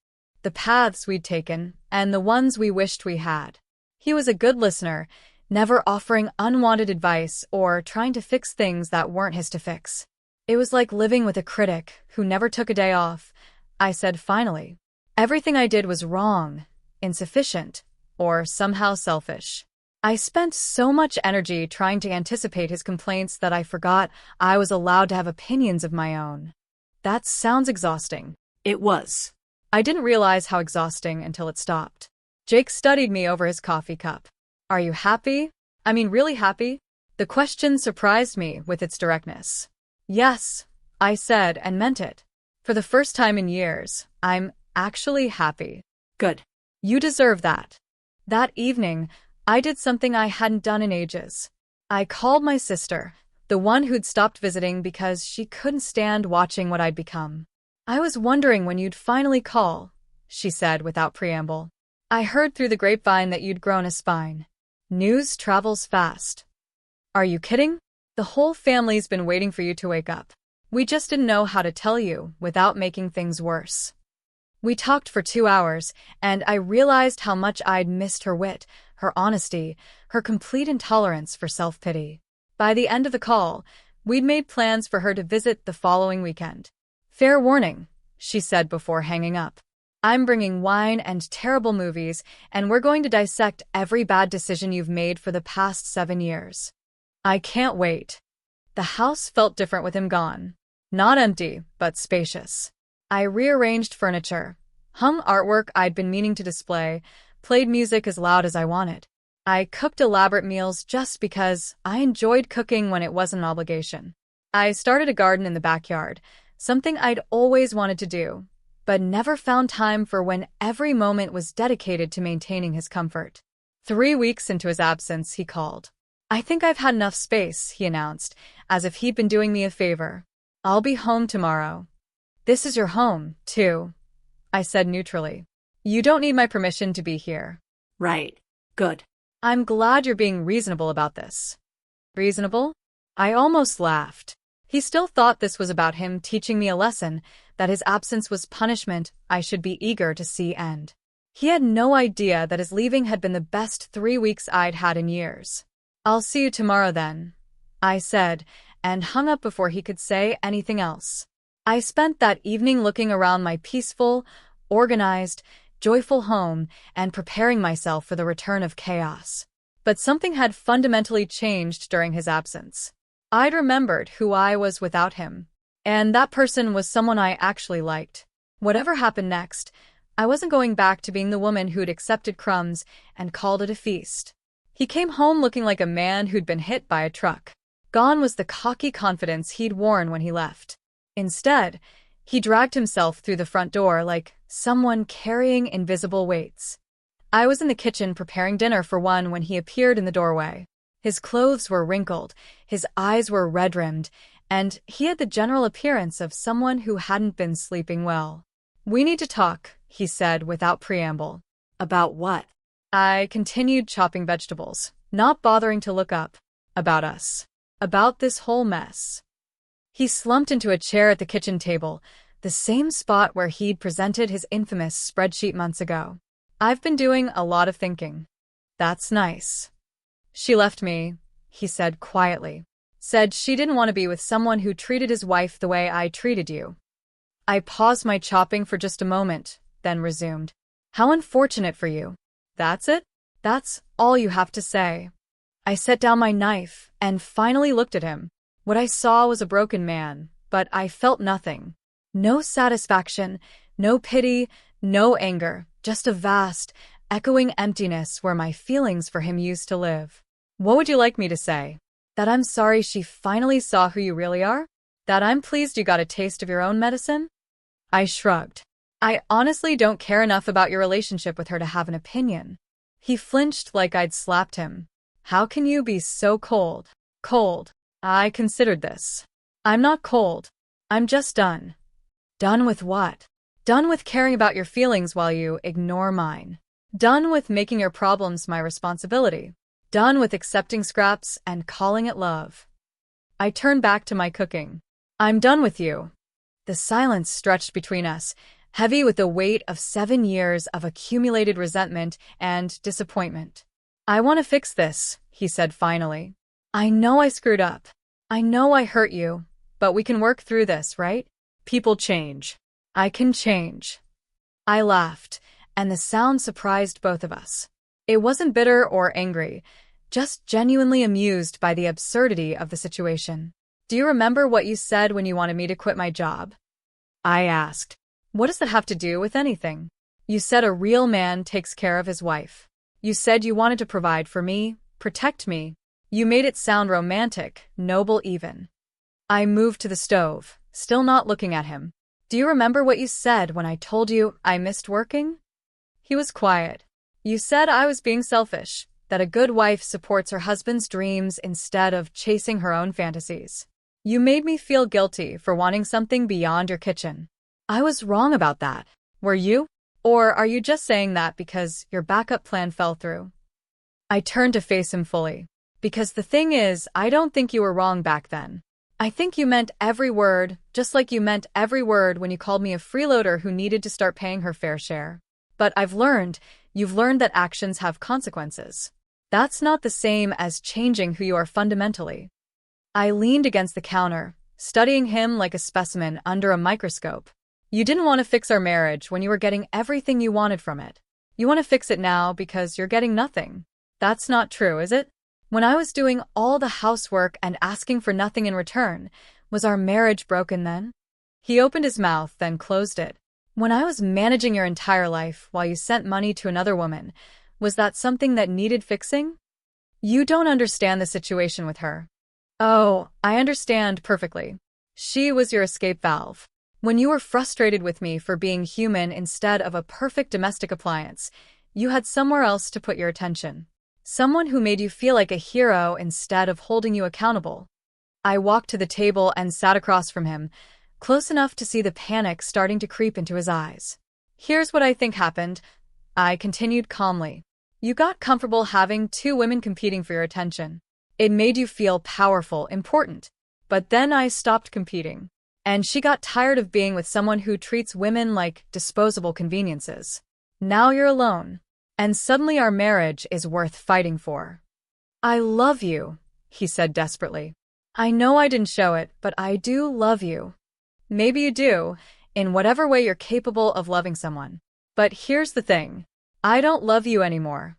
the paths we'd taken, and the ones we wished we had. He was a good listener, never offering unwanted advice or trying to fix things that weren't his to fix. It was like living with a critic who never took a day off. I said finally. Everything I did was wrong, insufficient, or somehow selfish. I spent so much energy trying to anticipate his complaints that I forgot I was allowed to have opinions of my own. That sounds exhausting. It was. I didn't realize how exhausting until it stopped. Jake studied me over his coffee cup. Are you happy? I mean, really happy? The question surprised me with its directness. Yes, I said and meant it. For the first time in years, I'm actually happy. Good. You deserve that. That evening, I did something I hadn't done in ages. I called my sister, the one who'd stopped visiting because she couldn't stand watching what I'd become. I was wondering when you'd finally call, she said without preamble. I heard through the grapevine that you'd grown a spine. News travels fast. Are you kidding? The whole family's been waiting for you to wake up. We just didn't know how to tell you without making things worse. We talked for 2 hours, and I realized how much I'd missed her wit, her honesty, her complete intolerance for self-pity. By the end of the call, we'd made plans for her to visit the following weekend. Fair warning, she said before hanging up. I'm bringing wine and terrible movies, and we're going to dissect every bad decision you've made for the past 7 years. I can't wait. The house felt different with him gone. Not empty, but spacious. I rearranged furniture, hung artwork I'd been meaning to display, played music as loud as I wanted. I cooked elaborate meals just because I enjoyed cooking when it wasn't an obligation. I started a garden in the backyard, something I'd always wanted to do, but never found time for when every moment was dedicated to maintaining his comfort. 3 weeks into his absence, he called. I think I've had enough space, he announced, as if he'd been doing me a favor. I'll be home tomorrow. This is your home, too, I said neutrally. You don't need my permission to be here. Right. Good. I'm glad you're being reasonable about this. Reasonable? I almost laughed. He still thought this was about him teaching me a lesson, that his absence was punishment I should be eager to see end. He had no idea that his leaving had been the best 3 weeks I'd had in years. I'll see you tomorrow then, I said, and hung up before he could say anything else. I spent that evening looking around my peaceful, organized, joyful home and preparing myself for the return of chaos. But something had fundamentally changed during his absence. I'd remembered who I was without him, and that person was someone I actually liked. Whatever happened next, I wasn't going back to being the woman who'd accepted crumbs and called it a feast. He came home looking like a man who'd been hit by a truck. Gone was the cocky confidence he'd worn when he left. Instead, he dragged himself through the front door like someone carrying invisible weights. I was in the kitchen preparing dinner for one when he appeared in the doorway. His clothes were wrinkled, his eyes were red-rimmed, and he had the general appearance of someone who hadn't been sleeping well. We need to talk, he said without preamble. About what? I continued chopping vegetables, not bothering to look up. About us. About this whole mess. He slumped into a chair at the kitchen table, the same spot where he'd presented his infamous spreadsheet months ago. I've been doing a lot of thinking. That's nice. She left me, he said quietly. Said she didn't want to be with someone who treated his wife the way I treated you. I paused my chopping for just a moment, then resumed. How unfortunate for you. That's it? That's all you have to say. I set down my knife and finally looked at him. What I saw was a broken man, but I felt nothing. No satisfaction, no pity, no anger, just a vast, echoing emptiness where my feelings for him used to live. What would you like me to say? That I'm sorry she finally saw who you really are? That I'm pleased you got a taste of your own medicine? I shrugged. I honestly don't care enough about your relationship with her to have an opinion. He flinched like I'd slapped him. How can you be so cold? Cold. I considered this. I'm not cold. I'm just done. Done with what? Done with caring about your feelings while you ignore mine. Done with making your problems my responsibility. Done with accepting scraps and calling it love. I turned back to my cooking. I'm done with you. The silence stretched between us, heavy with the weight of 7 years of accumulated resentment and disappointment. I want to fix this, he said finally. I know I screwed up. I know I hurt you, but we can work through this, right? People change. I can change. I laughed, and the sound surprised both of us. It wasn't bitter or angry, just genuinely amused by the absurdity of the situation. Do you remember what you said when you wanted me to quit my job? I asked. What does that have to do with anything? You said a real man takes care of his wife. You said you wanted to provide for me, protect me. You made it sound romantic, noble even. I moved to the stove, still not looking at him. Do you remember what you said when I told you I missed working? He was quiet. You said I was being selfish, that a good wife supports her husband's dreams instead of chasing her own fantasies. You made me feel guilty for wanting something beyond your kitchen. I was wrong about that. Were you? Or are you just saying that because your backup plan fell through? I turned to face him fully. Because the thing is, I don't think you were wrong back then. I think you meant every word, just like you meant every word when you called me a freeloader who needed to start paying her fair share. But you've learned that actions have consequences. That's not the same as changing who you are fundamentally. I leaned against the counter, studying him like a specimen under a microscope. You didn't want to fix our marriage when you were getting everything you wanted from it. You want to fix it now because you're getting nothing. That's not true, is it? When I was doing all the housework and asking for nothing in return, was our marriage broken then? He opened his mouth, then closed it. When I was managing your entire life while you sent money to another woman, was that something that needed fixing? You don't understand the situation with her. Oh, I understand perfectly. She was your escape valve. When you were frustrated with me for being human instead of a perfect domestic appliance, you had somewhere else to put your attention. Someone who made you feel like a hero instead of holding you accountable. I walked to the table and sat across from him, close enough to see the panic starting to creep into his eyes. Here's what I think happened, I continued calmly. You got comfortable having two women competing for your attention. It made you feel powerful, important. But then I stopped competing. And she got tired of being with someone who treats women like disposable conveniences. Now you're alone. And suddenly our marriage is worth fighting for. I love you, he said desperately. I know I didn't show it, but I do love you. Maybe you do, in whatever way you're capable of loving someone. But here's the thing. I don't love you anymore.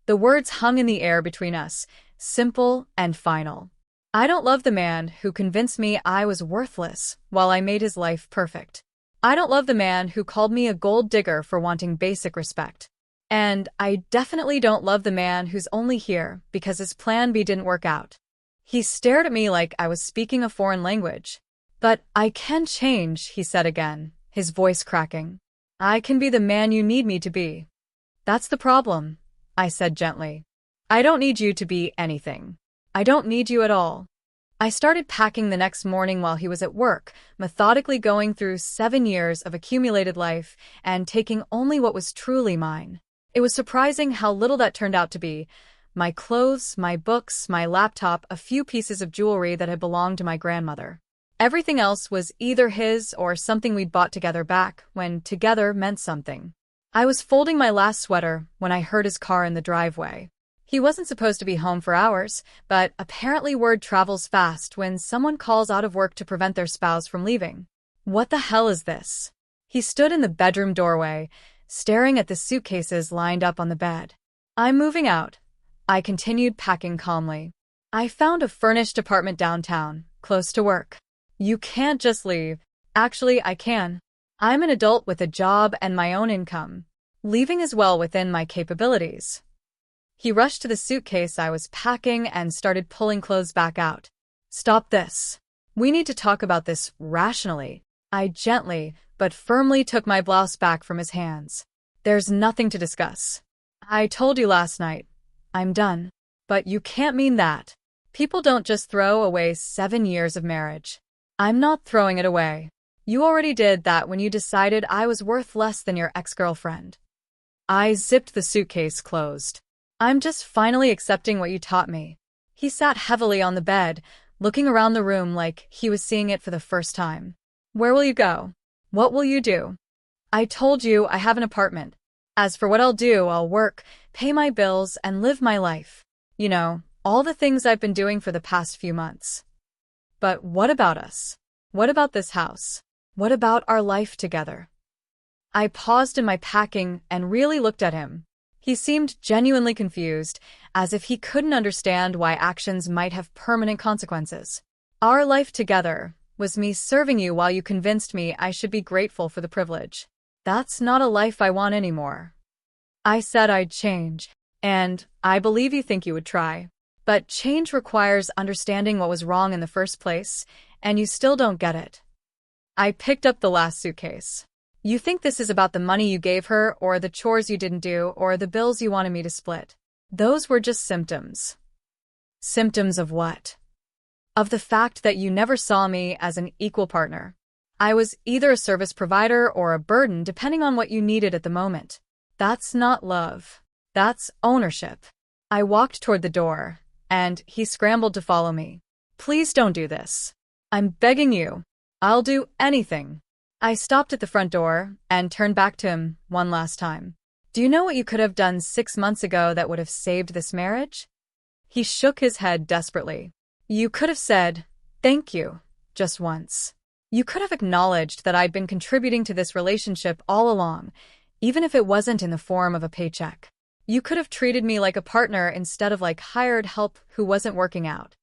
The words hung in the air between us, simple and final. I don't love the man who convinced me I was worthless while I made his life perfect. I don't love the man who called me a gold digger for wanting basic respect. And I definitely don't love the man who's only here because his plan B didn't work out. He stared at me like I was speaking a foreign language. But I can change, he said again, his voice cracking. I can be the man you need me to be. That's the problem, I said gently. I don't need you to be anything. I don't need you at all. I started packing the next morning while he was at work, methodically going through 7 years of accumulated life and taking only what was truly mine. It was surprising how little that turned out to be. My clothes, my books, my laptop, a few pieces of jewelry that had belonged to my grandmother. Everything else was either his or something we'd bought together back when together meant something. I was folding my last sweater when I heard his car in the driveway. He wasn't supposed to be home for hours, but apparently word travels fast when someone calls out of work to prevent their spouse from leaving. What the hell is this? He stood in the bedroom doorway, staring at the suitcases lined up on the bed. I'm moving out. I continued packing calmly. I found a furnished apartment downtown, close to work. You can't just leave. Actually, I can. I'm an adult with a job and my own income. Leaving is well within my capabilities. He rushed to the suitcase I was packing and started pulling clothes back out. Stop this. We need to talk about this rationally. I gently, but firmly took my blouse back from his hands. There's nothing to discuss. I told you last night. I'm done. But you can't mean that. People don't just throw away 7 years of marriage. I'm not throwing it away. You already did that when you decided I was worth less than your ex-girlfriend. I zipped the suitcase closed. I'm just finally accepting what you taught me. He sat heavily on the bed, looking around the room like he was seeing it for the first time. Where will you go? What will you do? I told you I have an apartment. As for what I'll do, I'll work, pay my bills, and live my life. You know, all the things I've been doing for the past few months. But what about us? What about this house? What about our life together? I paused in my packing and really looked at him. He seemed genuinely confused, as if he couldn't understand why actions might have permanent consequences. Our life together was me serving you while you convinced me I should be grateful for the privilege. That's not a life I want anymore. I said I'd change, and I believe you think you would try. But change requires understanding what was wrong in the first place, and you still don't get it. I picked up the last suitcase. You think this is about the money you gave her, or the chores you didn't do, or the bills you wanted me to split. Those were just symptoms. Symptoms of what? Of the fact that you never saw me as an equal partner. I was either a service provider or a burden depending on what you needed at the moment. That's not love. That's ownership. I walked toward the door, and he scrambled to follow me. Please don't do this. I'm begging you. I'll do anything. I stopped at the front door and turned back to him one last time. Do you know what you could have done 6 months ago that would have saved this marriage? He shook his head desperately. You could have said, thank you, just once. You could have acknowledged that I'd been contributing to this relationship all along, even if it wasn't in the form of a paycheck. You could have treated me like a partner instead of like hired help who wasn't working out.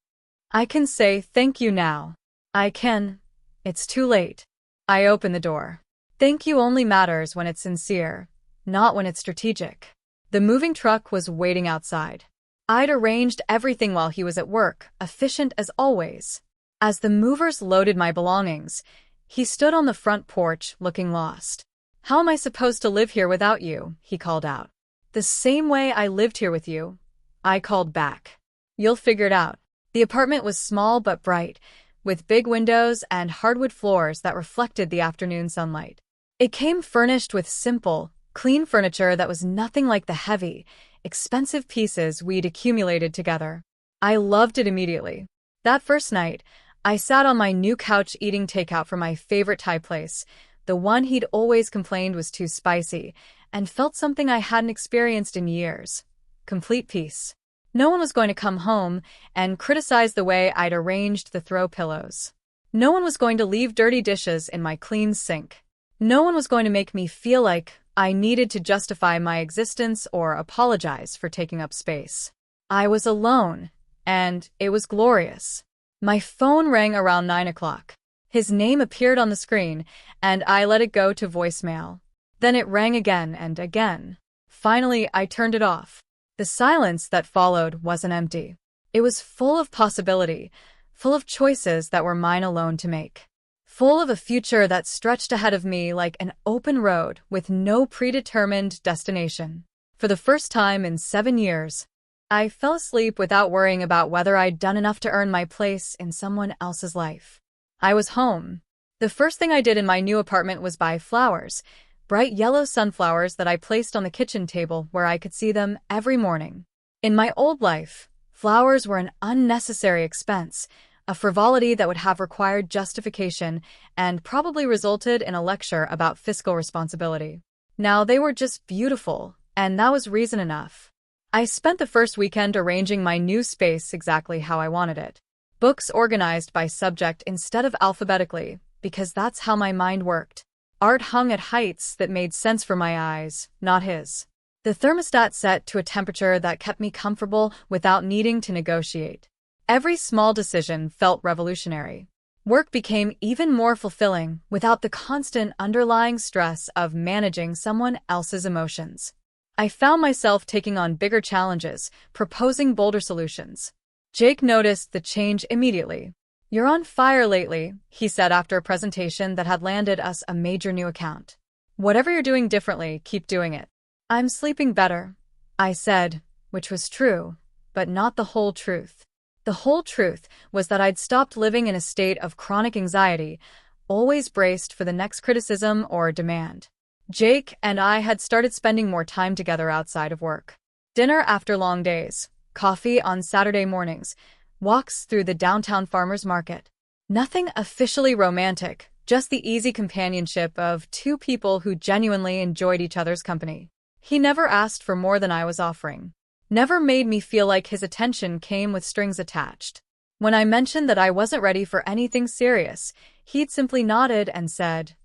I can say thank you now. I can. It's too late. I opened the door. Thank you only matters when it's sincere, not when it's strategic. The moving truck was waiting outside. I'd arranged everything while he was at work, efficient as always. As the movers loaded my belongings, he stood on the front porch looking lost. How am I supposed to live here without you? He called out. The same way I lived here with you. I called back. You'll figure it out. The apartment was small but bright, with big windows and hardwood floors that reflected the afternoon sunlight. It came furnished with simple, clean furniture that was nothing like the heavy, expensive pieces we'd accumulated together. I loved it immediately. That first night, I sat on my new couch eating takeout from my favorite Thai place, the one he'd always complained was too spicy, and felt something I hadn't experienced in years. Complete peace. No one was going to come home and criticize the way I'd arranged the throw pillows. No one was going to leave dirty dishes in my clean sink. No one was going to make me feel like I needed to justify my existence or apologize for taking up space. I was alone, and it was glorious. My phone rang around 9 o'clock. His name appeared on the screen, and I let it go to voicemail. Then it rang again and again. Finally, I turned it off. The silence that followed wasn't empty. It was full of possibility, full of choices that were mine alone to make. Full of a future that stretched ahead of me like an open road with no predetermined destination. For the first time in 7 years, I fell asleep without worrying about whether I'd done enough to earn my place in someone else's life. I was home. The first thing I did in my new apartment was buy flowers, bright yellow sunflowers that I placed on the kitchen table where I could see them every morning. In my old life, flowers were an unnecessary expense, a frivolity that would have required justification and probably resulted in a lecture about fiscal responsibility. Now they were just beautiful, and that was reason enough. I spent the first weekend arranging my new space exactly how I wanted it. Books organized by subject instead of alphabetically, because that's how my mind worked. Art hung at heights that made sense for my eyes, not his. The thermostat set to a temperature that kept me comfortable without needing to negotiate. Every small decision felt revolutionary. Work became even more fulfilling without the constant underlying stress of managing someone else's emotions. I found myself taking on bigger challenges, proposing bolder solutions. Jake noticed the change immediately. You're on fire lately, he said after a presentation that had landed us a major new account. Whatever you're doing differently, keep doing it. I'm sleeping better, I said, which was true, but not the whole truth. The whole truth was that I'd stopped living in a state of chronic anxiety, always braced for the next criticism or demand. Jake and I had started spending more time together outside of work. Dinner after long days, coffee on Saturday mornings, walks through the downtown farmers market. Nothing officially romantic, just the easy companionship of two people who genuinely enjoyed each other's company. He never asked for more than I was offering. never made me feel like his attention came with strings attached. When I mentioned that I wasn't ready for anything serious, he'd simply nodded and said,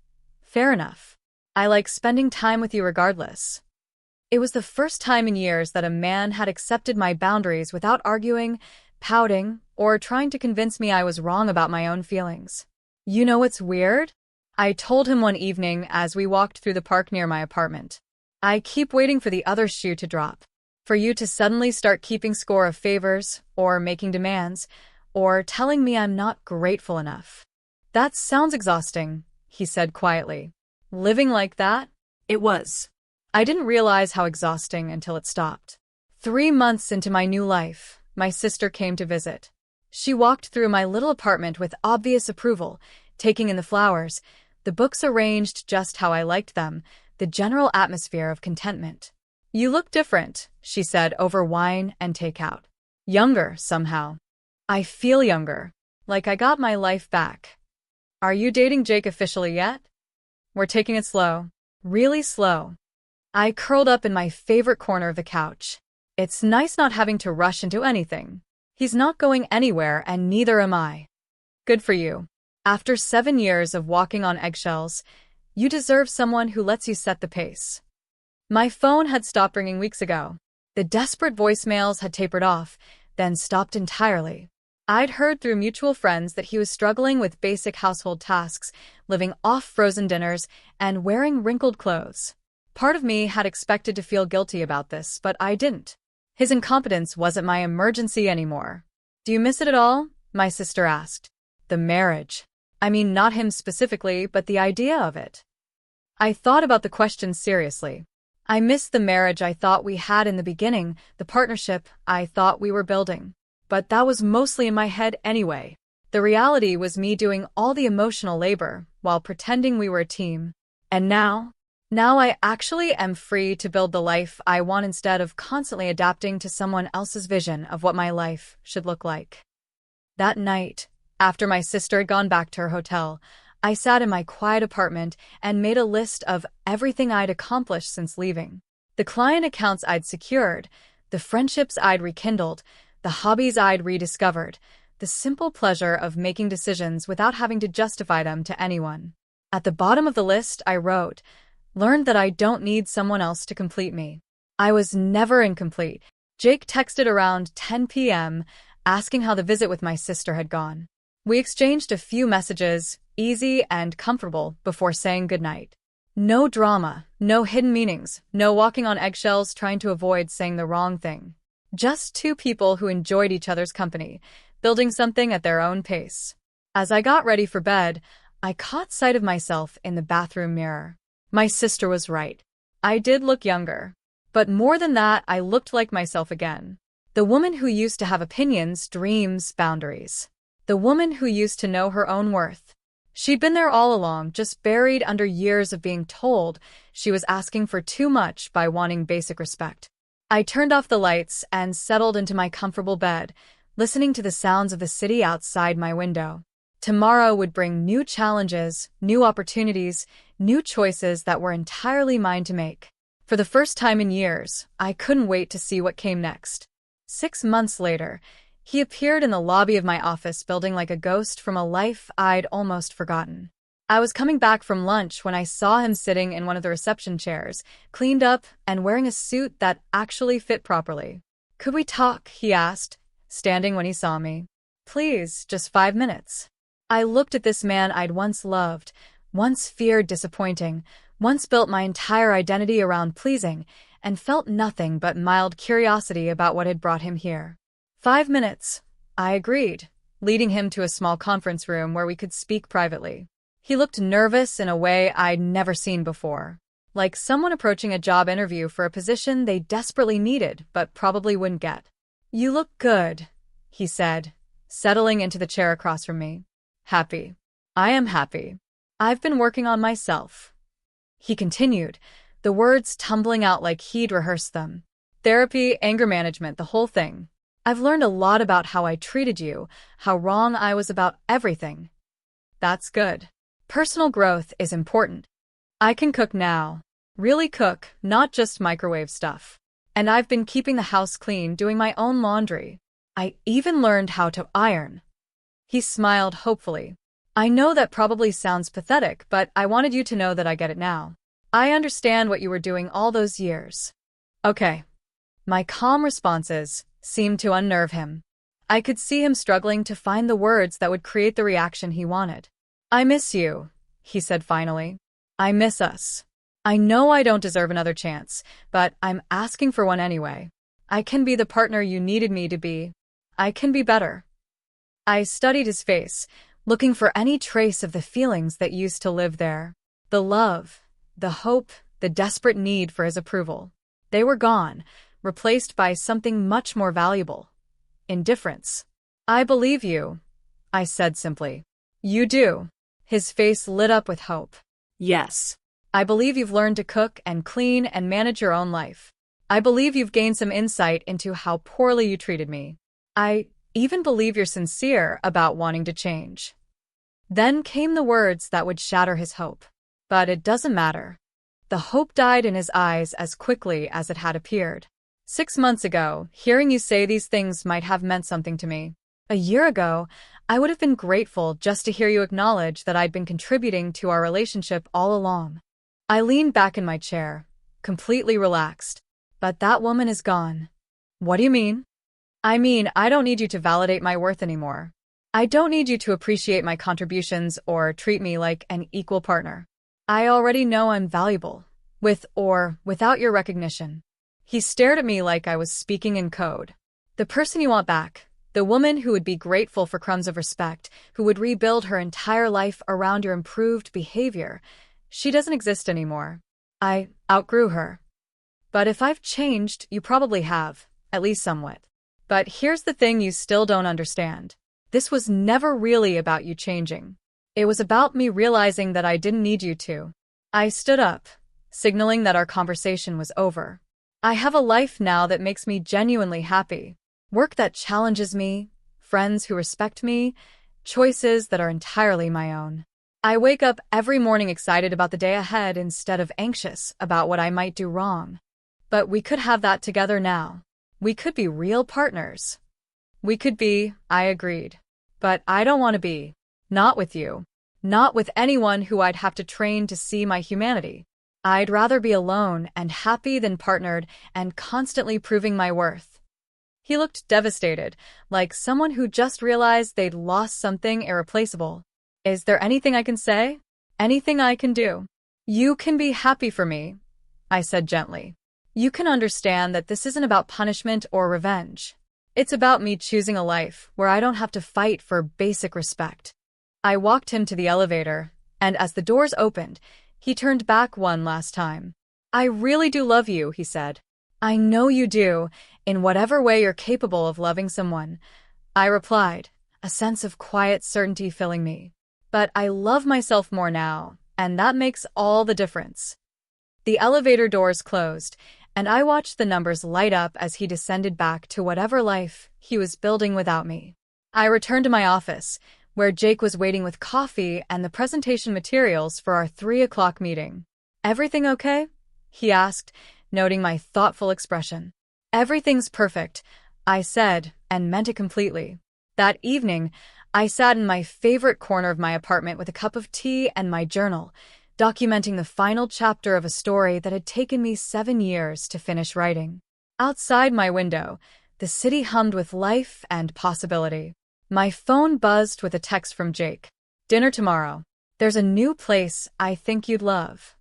"Fair enough. I like spending time with you regardless." It was the first time in years that a man had accepted my boundaries without arguing, pouting, or trying to convince me I was wrong about my own feelings. "You know what's weird?" I told him one evening as we walked through the park near my apartment. "I keep waiting for the other shoe to drop. For you to suddenly start keeping score of favors, or making demands, or telling me I'm not grateful enough." "That sounds exhausting," he said quietly. "Living like that?" It was. I didn't realize how exhausting until it stopped. 3 months into my new life, my sister came to visit. She walked through my little apartment with obvious approval, taking in the flowers, the books arranged just how I liked them, the general atmosphere of contentment. "You look different," she said over wine and takeout. "Younger, somehow." "I feel younger. Like I got my life back." "Are you dating Jake officially yet?" "We're taking it slow. Really slow." I curled up in my favorite corner of the couch. It's nice not having to rush into anything. He's not going anywhere, and neither am I. "Good for you. After 7 years of walking on eggshells, you deserve someone who lets you set the pace." My phone had stopped ringing weeks ago. The desperate voicemails had tapered off, then stopped entirely. I'd heard through mutual friends that he was struggling with basic household tasks, living off frozen dinners, and wearing wrinkled clothes. Part of me had expected to feel guilty about this, but I didn't. His incompetence wasn't my emergency anymore. "Do you miss it at all?" my sister asked. "The marriage. I mean, not him specifically, but the idea of it." I thought about the question seriously. I missed the marriage I thought we had in the beginning, the partnership I thought we were building. But that was mostly in my head anyway. The reality was me doing all the emotional labor while pretending we were a team. And now I actually am free to build the life I want instead of constantly adapting to someone else's vision of what my life should look like. That night, after my sister had gone back to her hotel, I sat in my quiet apartment and made a list of everything I'd accomplished since leaving. The client accounts I'd secured, the friendships I'd rekindled, the hobbies I'd rediscovered, the simple pleasure of making decisions without having to justify them to anyone. At the bottom of the list, I wrote, "Learned that I don't need someone else to complete me." I was never incomplete. Jake texted around 10 p.m., asking how the visit with my sister had gone. We exchanged a few messages, easy and comfortable, before saying goodnight. No drama, no hidden meanings, no walking on eggshells trying to avoid saying the wrong thing. Just two people who enjoyed each other's company, building something at their own pace. As I got ready for bed, I caught sight of myself in the bathroom mirror. My sister was right. I did look younger. But more than that, I looked like myself again. The woman who used to have opinions, dreams, boundaries. The woman who used to know her own worth. She'd been there all along, just buried under years of being told she was asking for too much by wanting basic respect. I turned off the lights and settled into my comfortable bed, listening to the sounds of the city outside my window. Tomorrow would bring new challenges, new opportunities, new choices that were entirely mine to make. For the first time in years, I couldn't wait to see what came next. 6 months later, he appeared in the lobby of my office building like a ghost from a life I'd almost forgotten. I was coming back from lunch when I saw him sitting in one of the reception chairs, cleaned up and wearing a suit that actually fit properly. "Could we talk?" he asked, standing when he saw me. "Please, just 5 minutes." I looked at this man I'd once loved, once feared disappointing, once built my entire identity around pleasing, and felt nothing but mild curiosity about what had brought him here. 5 minutes, I agreed, leading him to a small conference room where we could speak privately. He looked nervous in a way I'd never seen before, like someone approaching a job interview for a position they desperately needed but probably wouldn't get. "You look good," he said, settling into the chair across from me. "Happy. I am happy. I've been working on myself," he continued, the words tumbling out like he'd rehearsed them. "Therapy, anger management, the whole thing. I've learned a lot about how I treated you, how wrong I was about everything." "That's good. Personal growth is important. I can cook now. Really cook, not just microwave stuff." And I've been keeping the house clean, doing my own laundry. I even learned how to iron. He smiled hopefully. I know that probably sounds pathetic, but I wanted you to know that I get it now. I understand what you were doing all those years. Okay. My calm responses seemed to unnerve him. I could see him struggling to find the words that would create the reaction he wanted. I miss you, he said finally. I miss us. I know I don't deserve another chance, but I'm asking for one anyway. I can be the partner you needed me to be. I can be better. I studied his face, looking for any trace of the feelings that used to live there. The love, the hope, the desperate need for his approval. They were gone, replaced by something much more valuable. Indifference. I believe you, I said simply. You do. His face lit up with hope. Yes. I believe you've learned to cook and clean and manage your own life. I believe you've gained some insight into how poorly you treated me. I even believe you're sincere about wanting to change. Then came the words that would shatter his hope. But it doesn't matter. The hope died in his eyes as quickly as it had appeared. 6 months ago, hearing you say these things might have meant something to me. A year ago, I would have been grateful just to hear you acknowledge that I'd been contributing to our relationship all along. I leaned back in my chair, completely relaxed. But that woman is gone. What do you mean? I mean, I don't need you to validate my worth anymore. I don't need you to appreciate my contributions or treat me like an equal partner. I already know I'm valuable, with or without your recognition. He stared at me like I was speaking in code. The person you want back, the woman who would be grateful for crumbs of respect, who would rebuild her entire life around your improved behavior, she doesn't exist anymore. I outgrew her. But if I've changed, you probably have, at least somewhat. But here's the thing you still don't understand. This was never really about you changing. It was about me realizing that I didn't need you to. I stood up, signaling that our conversation was over. I have a life now that makes me genuinely happy. Work that challenges me, friends who respect me, choices that are entirely my own. I wake up every morning excited about the day ahead instead of anxious about what I might do wrong. But we could have that together now. We could be real partners. We could be, I agreed. But I don't want to be. Not with you. Not with anyone who I'd have to train to see my humanity. I'd rather be alone and happy than partnered and constantly proving my worth. He looked devastated, like someone who just realized they'd lost something irreplaceable. Is there anything I can say? Anything I can do? You can be happy for me, I said gently. You can understand that this isn't about punishment or revenge. It's about me choosing a life where I don't have to fight for basic respect. I walked him to the elevator, and as the doors opened, he turned back one last time. I really do love you, he said. I know you do, in whatever way you're capable of loving someone. I replied, a sense of quiet certainty filling me. But I love myself more now, and that makes all the difference. The elevator doors closed, and I watched the numbers light up as he descended back to whatever life he was building without me. I returned to my office, where Jake was waiting with coffee and the presentation materials for our 3 o'clock meeting. Everything okay? He asked, noting my thoughtful expression. Everything's perfect, I said, and meant it completely. That evening, I sat in my favorite corner of my apartment with a cup of tea and my journal, documenting the final chapter of a story that had taken me 7 years to finish writing. Outside my window, the city hummed with life and possibility. My phone buzzed with a text from Jake. Dinner tomorrow. There's a new place I think you'd love.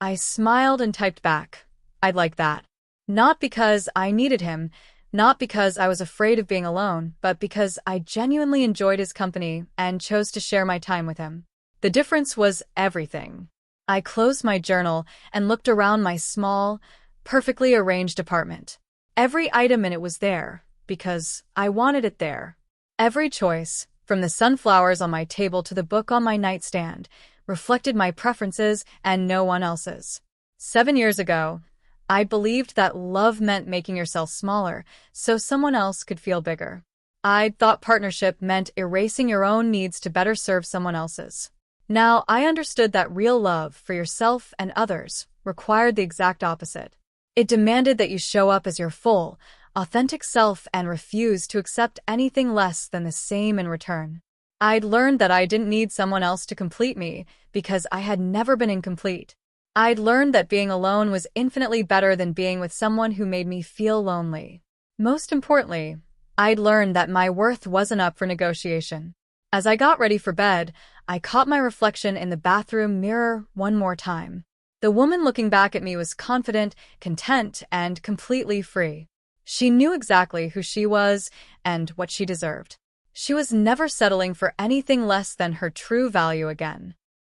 I smiled and typed back. I'd like that. Not because I needed him, not because I was afraid of being alone, but because I genuinely enjoyed his company and chose to share my time with him. The difference was everything. I closed my journal and looked around my small, perfectly arranged apartment. Every item in it was there, because I wanted it there. Every choice, from the sunflowers on my table to the book on my nightstand, reflected my preferences and no one else's. 7 years ago, I believed that love meant making yourself smaller so someone else could feel bigger. I'd thought partnership meant erasing your own needs to better serve someone else's. Now I understood that real love for yourself and others required the exact opposite. It demanded that you show up as your full, authentic self and refuse to accept anything less than the same in return. I'd learned that I didn't need someone else to complete me because I had never been incomplete. I'd learned that being alone was infinitely better than being with someone who made me feel lonely. Most importantly, I'd learned that my worth wasn't up for negotiation. As I got ready for bed, I caught my reflection in the bathroom mirror one more time. The woman looking back at me was confident, content, and completely free. She knew exactly who she was and what she deserved. She was never settling for anything less than her true value again.